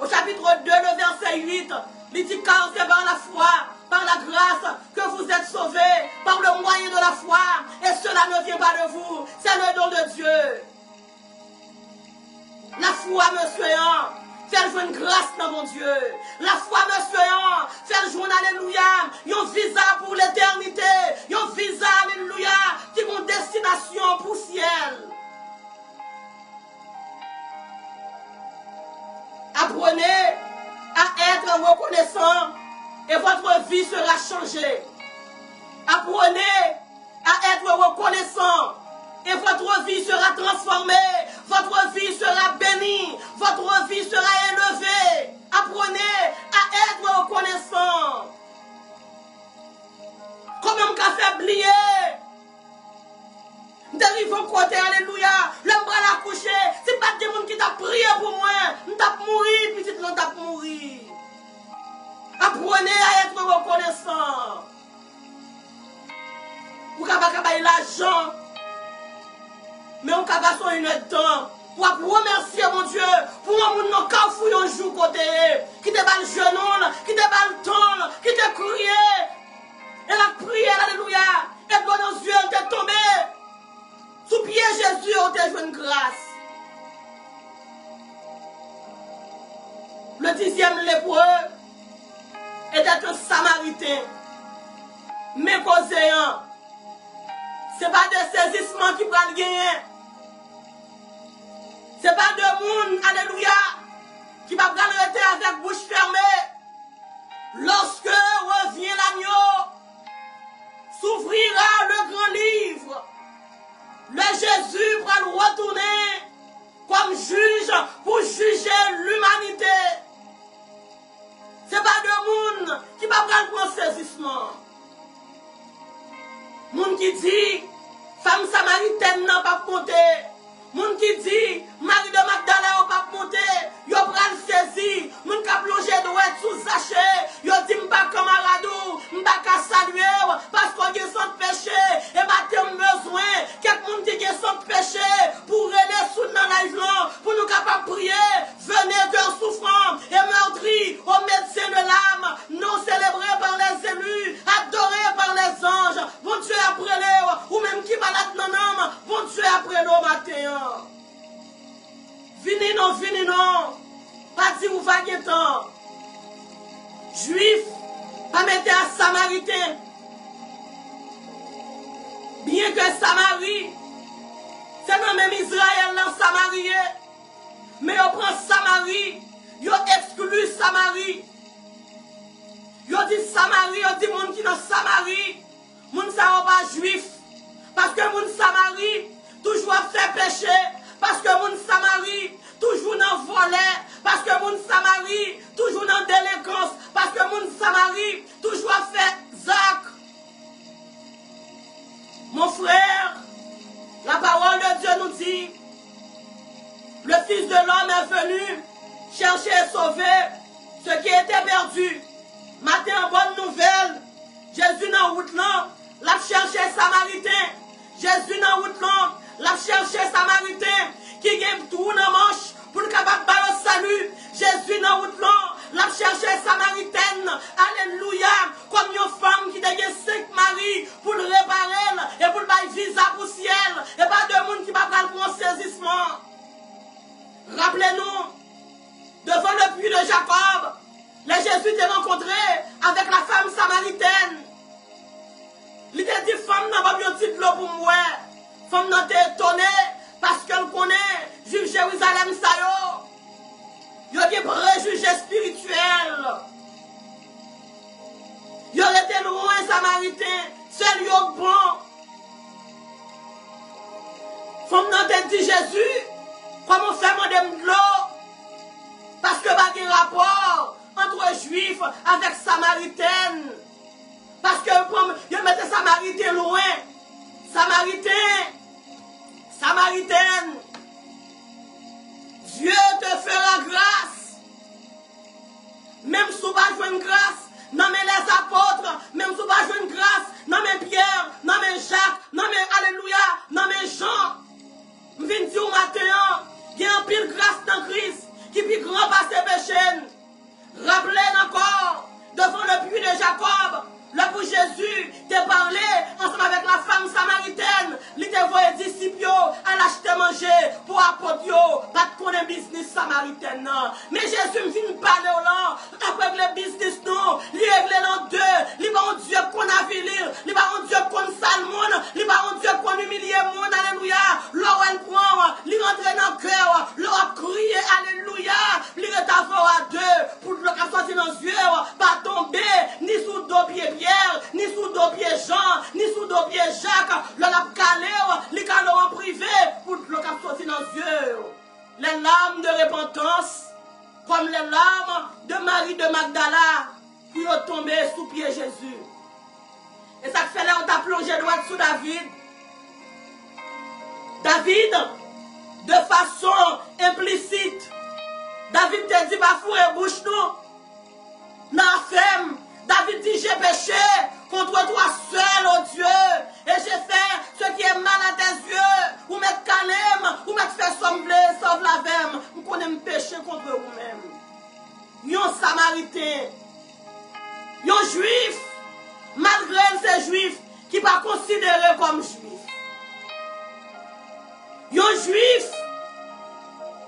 au chapitre 2, le verset 8, il dit car c'est par la foi, par la grâce, que vous êtes sauvés, par le moyen de la foi, et cela ne vient pas de vous, c'est le don de Dieu. La foi, monsieur, fait jouer une grâce dans mon Dieu. La foi, monsieur, fait jouer, alléluia, un visa pour l'éternité, un visa, alléluia, qui a une destination pour le ciel. Apprenez à être reconnaissant et votre vie sera changée. Apprenez à être reconnaissant et votre vie sera transformée. Votre vie sera bénie. Votre vie sera élevée. Apprenez à être reconnaissant. Comment me fait oublier? D'arriver au côté, alléluia. L'homme va la coucher. C'est pas des gens qui t'a prié pour moi. Je t'a mouru, petite l'on t'a mouru. Apprenez à être reconnaissant. Vous n'avez pas l'argent. Mais on n'a pas une temps. Pour remercier mon Dieu. Pour mon cafouille un jour côté. Qui te bat le genou, qui te bat le temps, qui te crié. Elle a prié, alléluia. Et dans nos yeux, elle est tombée. Sous pied Jésus, on t'a joué une grâce. Le 10e lépreux était un samaritain. Mécoséant. Ce n'est pas de saisissement qui va le gagner. Ce n'est pas de monde, alléluia, qui va rester avec bouche fermée. Lorsque revient l'agneau, s'ouvrira le grand livre. Le Jésus va le retourner comme juge pour juger l'humanité. Ce n'est pas de monde qui va prendre un saisissement. Moun qui dit, femme samaritaine n'a pas compté. Moun qui dit, Marie de Magdala n'a pas compté. Yo pral saisi. Moun qui a plongé droit sous sachet. Yo dit, m'pa camaradou, m'pa ka saluer. Parce qu'on a son péché. Et m'attend besoin. Quelqu'un moun qui a son péché. Pour aller sous dans la vie. Pour nous capables prier. Venez cœur souffrant et meurtri au médecin de l'âme. Non célébré par les élus. Adoré par les anges. Bon Dieu après les. Ou même qui malade non homme. Bon Dieu après le matin. Vini non. Pas si vous vaguez tant. Juif, pas mettre à Samaritain. Bien que Samarie, c'est dans même Israël dans Samarie. Mais on prend Samarie, on exclut Samarie. On dit Samarie, on dit monde qui dans Samarie. Moun sa pas juif. Parce que moun Samarie, toujours fait péché. Parce que moun Samarie, toujours dans volet. Parce que moun Samarie, toujours dans délinquance. Parce que moun Samarie, toujours fait zac. Mon frère, la parole de Dieu nous dit, le Fils de l'homme est venu chercher et sauver ce qui était perdu. Matin, bonne nouvelle, Jésus dans route là, l'a cherché Samaritain. Jésus dans route là, l'a cherché Samaritain qui gagne tout dans manche pour le capable de salut. Jésus dans route là, l'a cherché Samaritaine. Alléluia. Comme une femme qui dégaine 5 maris pour le réparer et pour le bailler visa pour ciel. Et pas de monde qui va prendre pour un saisissement. Rappelez-nous, devant le puits de Jacob, les Jésus étaient rencontrés avec la femme samaritaine. Il a dit, femme n'a pas bien de l'eau pour moi. Femme n'a été étonnée parce qu'elle connaît juge Jérusalem ça yo. Il y a des préjugés spirituels. Il aurait été loin samaritain, seul yo bon. Femme n'a été dit Jésus, comment faire madame de l'eau? Parce que pas de rapport entre juifs avec samaritaine. Parce que vous mettez samaritain loin. Samaritaine. Dieu te fera grâce. Même si vous n'avez pas une grâce, non mais les apôtres, même si vous n'avez pas une grâce, non mais Pierre, non mais Jacques, non mais Alléluia, non mais Jean. Je viens dire au matin, il y a un pile grâce dans Christ qui peut grand passer péché. Rappelez encore, devant le puits de Jacob, là pour Jésus t'a parlé ensemble avec la femme samaritaine, il t'a envoyé disciples à l'acheter manger pour apporter, pas de connaître business samaritaine. Non. Mais Jésus me vient parler au là, après le business non, il règle en deux, il va en Dieu qu'on a vilir, il va en Dieu qu'on sale monde, il va en Dieu qu'on humilie monde, alléluia, l'or elle prend, il rentre dans le cœur, l'or crier, alléluia, il est avant larmes de repentance, comme les larmes de Marie de Magdala, pour tomber sous pied Jésus. Et ça fait là, on t'a plongé droit sous David. David, de façon implicite, David te dit, bah, fouet bouche nous. Dans la femme, David dit, j'ai péché contre toi seul, oh Dieu, et j'ai fait ce qui est mal à tes yeux, ou mettre calme, ou mettre fait sembler, sauve la vème, ou qu'on aime pécher contre vous-même. Yon Samaritain, yon juif, malgré ces juifs qui pas considérés comme juifs. Yon juif,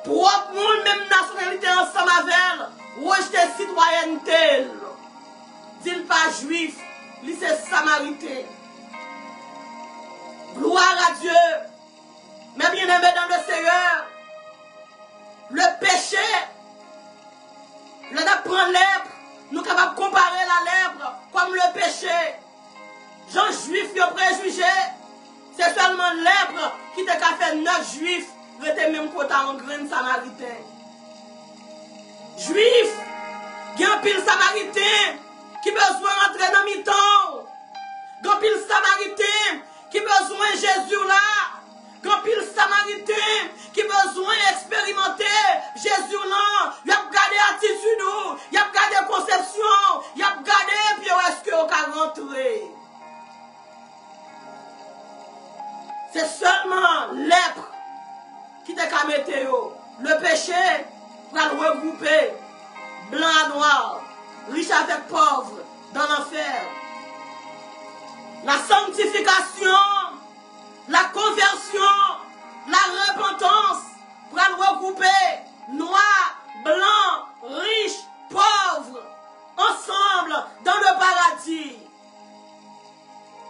propre monde, même nationalité ensemble avec elle, rejeté citoyenneté. Dit pas juif, lui c'est Samaritain. Gloire à Dieu. Mais bien aimé dans le Seigneur, le péché, le prend lèpre, nous sommes capables de comparer la lèpre comme le péché. Jean juif qui ont préjugé, c'est seulement lèpre qui t'a fait 9 juifs, rester même côté en grain Samaritain. Juif, qui ont pile Samaritain, qui besoin d'entrer dans mi-temps. Gampil Samaritain qui besoin de Jésus là. Gampil Samaritain qui besoin d'expérimenter Jésus là. Il a gardé attitude, il a gardé conception, il a gardé puis où est-ce que vous pouvez rentrer. C'est seulement lèpre qui t'a qu'à mettre le péché pour le regrouper blanc à noir, riche avec pauvre dans l'enfer. La sanctification, la conversion, la repentance pour le regrouper noir, blanc, riche, pauvre, ensemble dans le paradis.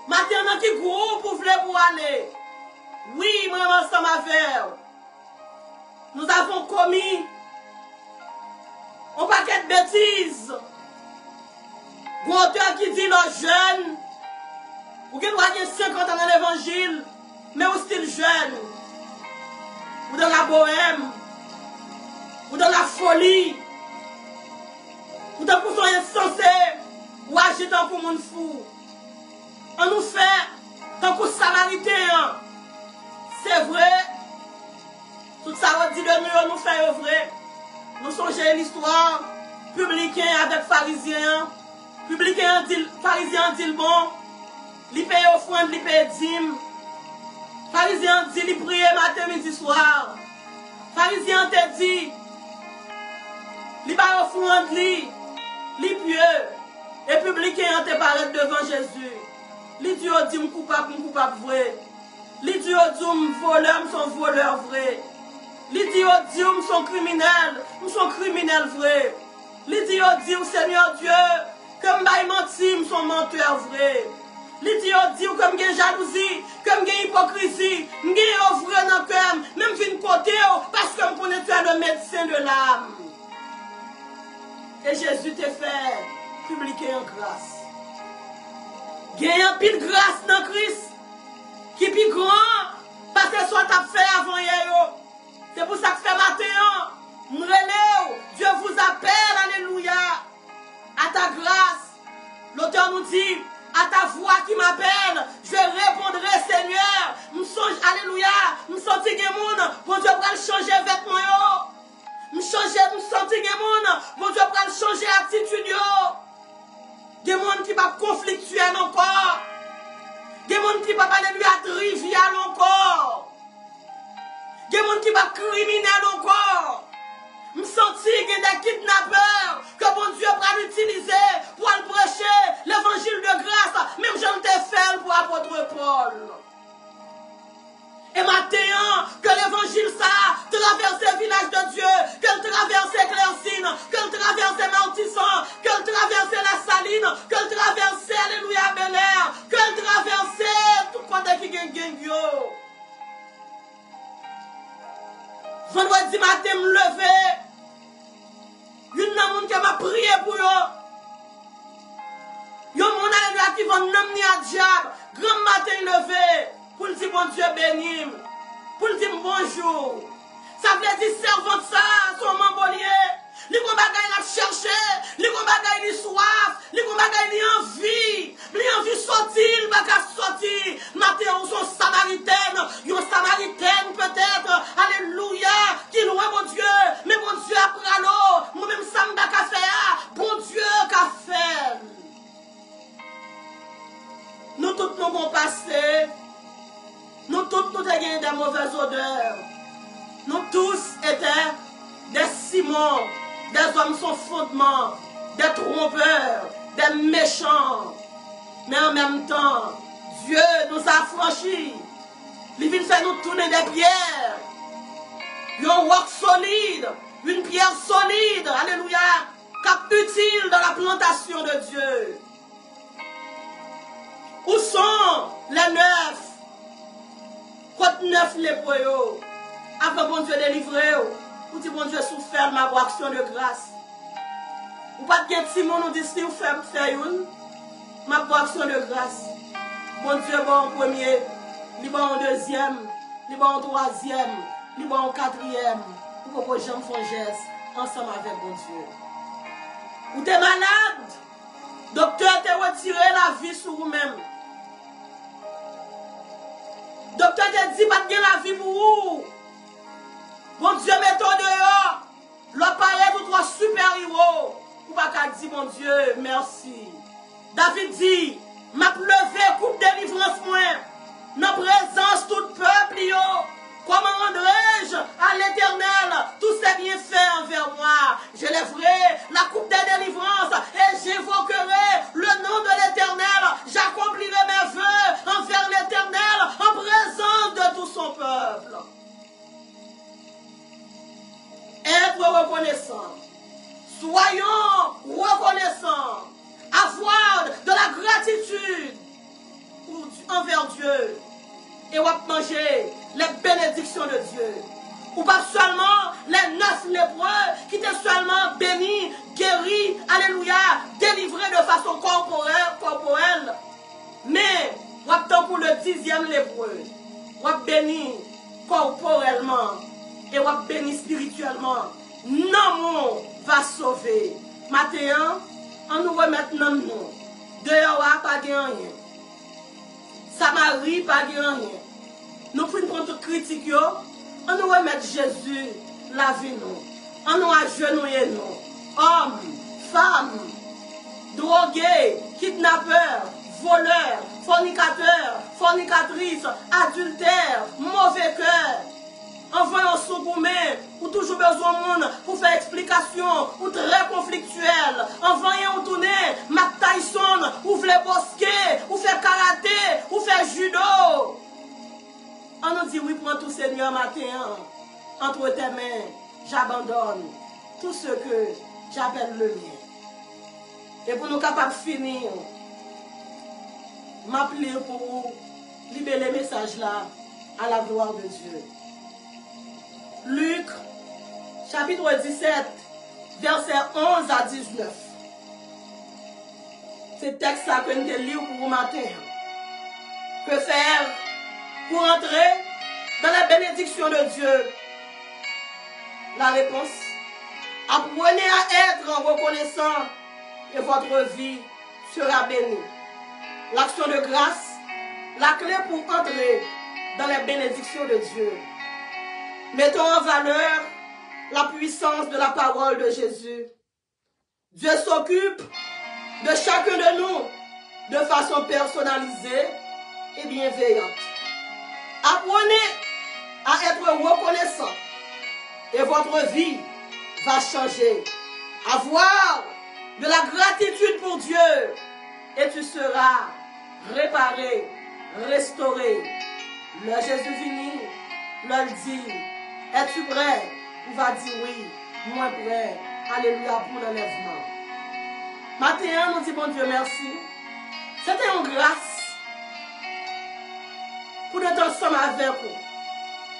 Maintenant qui groupe vous voulez pour aller? Oui, moi ensemble avec. Nous avons commis un paquet de bêtises. Auteur qui dit nos jeunes, ou qui doit avoir 50 ans dans l'évangile, mais au style jeune, ou dans la bohème, ou dans la folie, ou dans pour soyez insensé, ou agir tant pour monde fou. On nous fait tant pour Samaritain. C'est vrai, tout ça on dit de nous, on nous fait vrai. Nous songez l'histoire, publicain avec pharisien. Publicain dit, pharisien dit bon, il paye offrande, il paye dîme. Pharisien dit, il prie matin, midi, soir. Pharisien te dit, il paye offrande, il pieux. Et publicain te paraît devant Jésus. Il dit, dit, coupable vrai. Il dit, voleur, son voleur vrai. Il dit, son criminel, vrai. Il dit, Seigneur Dieu, comme je menti, son menteur vrai. Il dit, comme j'ai jalousie, comme j'ai hypocrisie, j'ai vrai dans le cœur, même fin côté, parce que je connais le médecin de l'âme. Et Jésus te fait publier en grâce. Il y a un pile grâce dans Christ, qui est plus grand, parce que soit tu as fait avant hier. C'est pour ça que fait matin, Dieu vous appelle, alléluia, à ta grâce. L'auteur nous dit, à ta voix qui m'appelle, je répondrai, Seigneur. Me songe, alléluia, me senti que moun, bon Dieu pour changer vêtements. Me senti que moun, bon Dieu pour changer attitude. Des gens qui va conflictuel encore. Des gens qui va pas lui à trivial encore. Des gens qui va criminel encore. Me sentir qu'il y a des kidnappeurs que bon Dieu va l'utiliser pour prêcher l'évangile de grâce. Même j'en t'ai fait pour apôtre Paul. Et maintenant, que l'évangile ça traverse le village de Dieu, qu'elle traverse Clercine, qu'elle traverse Martisson, qu'elle traverse la Saline, qu'elle traverse Alléluia Bel-Air, qu'elle traverse tout le monde qui gagne. Vendredi matin, me lever. Une personne qui m'a prié pour eux. Yon mon alléluia qui va n'amener à diable. Grand matin levé. Pour le dire bon Dieu béni. Pour le dire bonjour. Ça veut dire servante ça, son mambolier. Li kon bagay la chercher, li kon bagay li soif, li kon bagay li envie sortir, li baka sortir. Matin, son samaritaine, yon samaritaine peut-être, alléluia, qui loue mon Dieu, mais mon Dieu a pris l'eau, moi-même ça m'baka fait, bon Dieu qu'a fait. Nous tous nous avons passé, nous tous nous avons des mauvaises odeurs, nous tous étions des Simons, des hommes sans fondement, des trompeurs, des méchants. Mais en même temps, Dieu nous a affranchis. Il vient faire nous tourner des pierres. Un roc solide, une pierre solide, alléluia, cap utile dans la plantation de Dieu. Où sont les neuf? Côte neuf les poyaux. Après bon Dieu délivré. Ou dit bon Dieu souffert ma action de grâce. Ou pas de Simon nous dit si vous faites une, ma action de grâce. Bon Dieu bon en premier, li bon en deuxième, li bon en troisième, li bon en quatrième. Ou pour que j'en fasse geste ensemble avec bon Dieu. Ou t'es malade, docteur t'a retiré la vie sur vous-même. Docteur t'a dit pas de la vie pour vous. Bon Dieu, mettons dehors. L'appareil pour trois super-héros. Ou pas qu'à dire, mon Dieu, merci. David dit, m'a levé coupe délivrance moi. Dans présence tout peuple, yo. Comment rendrai-je à l'Éternel tous ces bienfaits envers moi? Je lèverai la coupe de délivrance et j'évoquerai le nom de l'Éternel. J'accomplirai mes vœux envers l'Éternel en présence de tout son peuple. Être reconnaissant. Soyons reconnaissants. Avoir de la gratitude envers Dieu. Et on va manger les bénédictions de Dieu. Ou pas seulement les 9 lépreux qui étaient seulement bénis, guéris, alléluia, délivrés de façon corporelle. Mais on va pour le 10e lépreux. On va bénir corporellement. Et on va bénir spirituellement. Non, va sauver. Matin, on nous remet dans nous. Dehors, pas de rien. Samarie, pas de rien. Nous prenons toute critique, on nous remet Jésus, la vie nous. On nous agenouille nous. Hommes, femmes, drogués, kidnappeurs, voleurs, fornicateurs, fornicatrices, adultères, mauvais cœurs. Envoyons son gourmet, ou toujours besoin de monde pour faire explication, ou très conflictuel. Envoyons tourner, Mac Tyson, ou voulez bosquer, ou faire karaté, ou faire judo. On nous dit oui, prends tout Seigneur matin, entre tes mains, j'abandonne tout ce que j'appelle le mien. Et pour nous capables de finir, m'appeler pour libérer les messages là à la gloire de Dieu. Luc, chapitre 17, versets 11 à 19. C'est le texte que nous lisons pour vous matin. Que faire pour entrer dans la bénédiction de Dieu? La réponse, apprenez à être reconnaissant et votre vie sera bénie. L'action de grâce, la clé pour entrer dans la bénédiction de Dieu. Mettons en valeur la puissance de la parole de Jésus. Dieu s'occupe de chacun de nous de façon personnalisée et bienveillante. Apprenez à être reconnaissant et votre vie va changer. Avoir de la gratitude pour Dieu et tu seras réparé, restauré. Le Jésus venu, leur dit, es-tu prêt? On va dire oui, moi prêt. Alléluia pour l'enlèvement. Matin, nous dit bon Dieu merci. C'était une grâce pour être ensemble avec vous.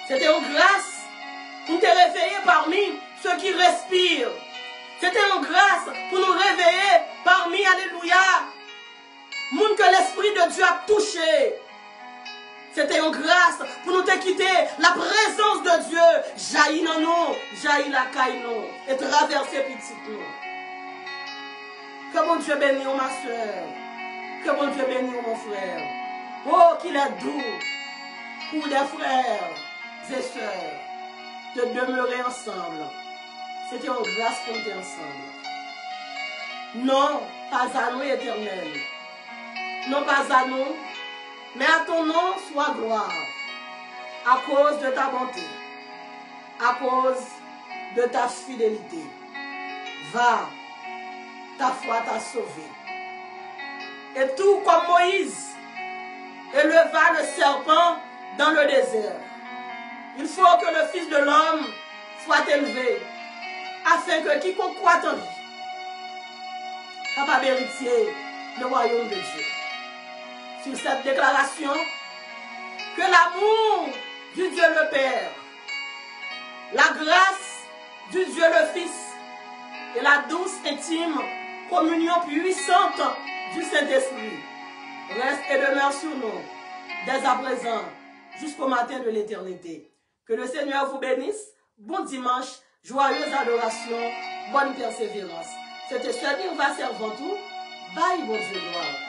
C'était une grâce pour te réveiller parmi ceux qui respirent. C'était une grâce pour nous réveiller parmi, alléluia, monde que l'Esprit de Dieu a touché. C'était une grâce pour nous te quitter. La présence de Dieu jaillit dans nous, jaillit la caille nous et traverser petit nous. Que bon Dieu bénisse ma soeur. Que bon Dieu bénisse mon frère. Oh, qu'il est doux pour les frères et sœurs de demeurer ensemble. C'était une grâce qu'on était ensemble. Non, pas à nous, Éternel. Non, pas à nous, mais à ton nom soit gloire. À cause de ta bonté, à cause de ta fidélité. Va, ta foi t'a sauvé. Et tout comme Moïse éleva le serpent dans le désert, il faut que le Fils de l'homme soit élevé, afin que quiconque croit en lui capable héritier le royaume de Dieu. Sur cette déclaration, que l'amour du Dieu le Père, la grâce du Dieu le Fils et la douce, intime communion puissante du Saint-Esprit reste et demeure sur nous dès à présent jusqu'au matin de l'éternité. Que le Seigneur vous bénisse. Bon dimanche, joyeuse adoration, bonne persévérance. C'était Seigneur va servant tout. Bye, bon Dieu, gloire.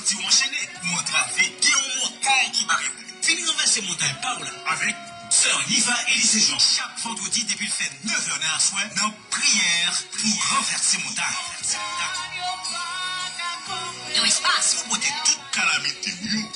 sorti ou enchaîné, ou entravé, qui ont montagne qui barre. Fini renverser montagne par là, avec Sœur Niva Élysée Jean, chaque vendredi depuis le fait 9h dans la soirée, dans prière pour renverser montagne. No espace. Pour ôter toute calamité,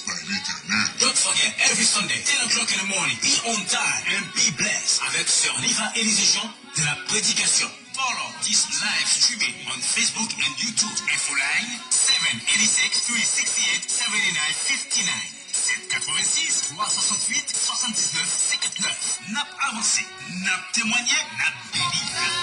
par l'éternel. Don't forget, every Sunday, 10 o'clock in the morning, be on time and be blessed avec Sœur Niva Élysée Jean de la prédication. Follow this live streaming on Facebook and YouTube. Info line 786 368 7959. 786 368 79 59. N'a avancé, n'a témoigné, n'a béni.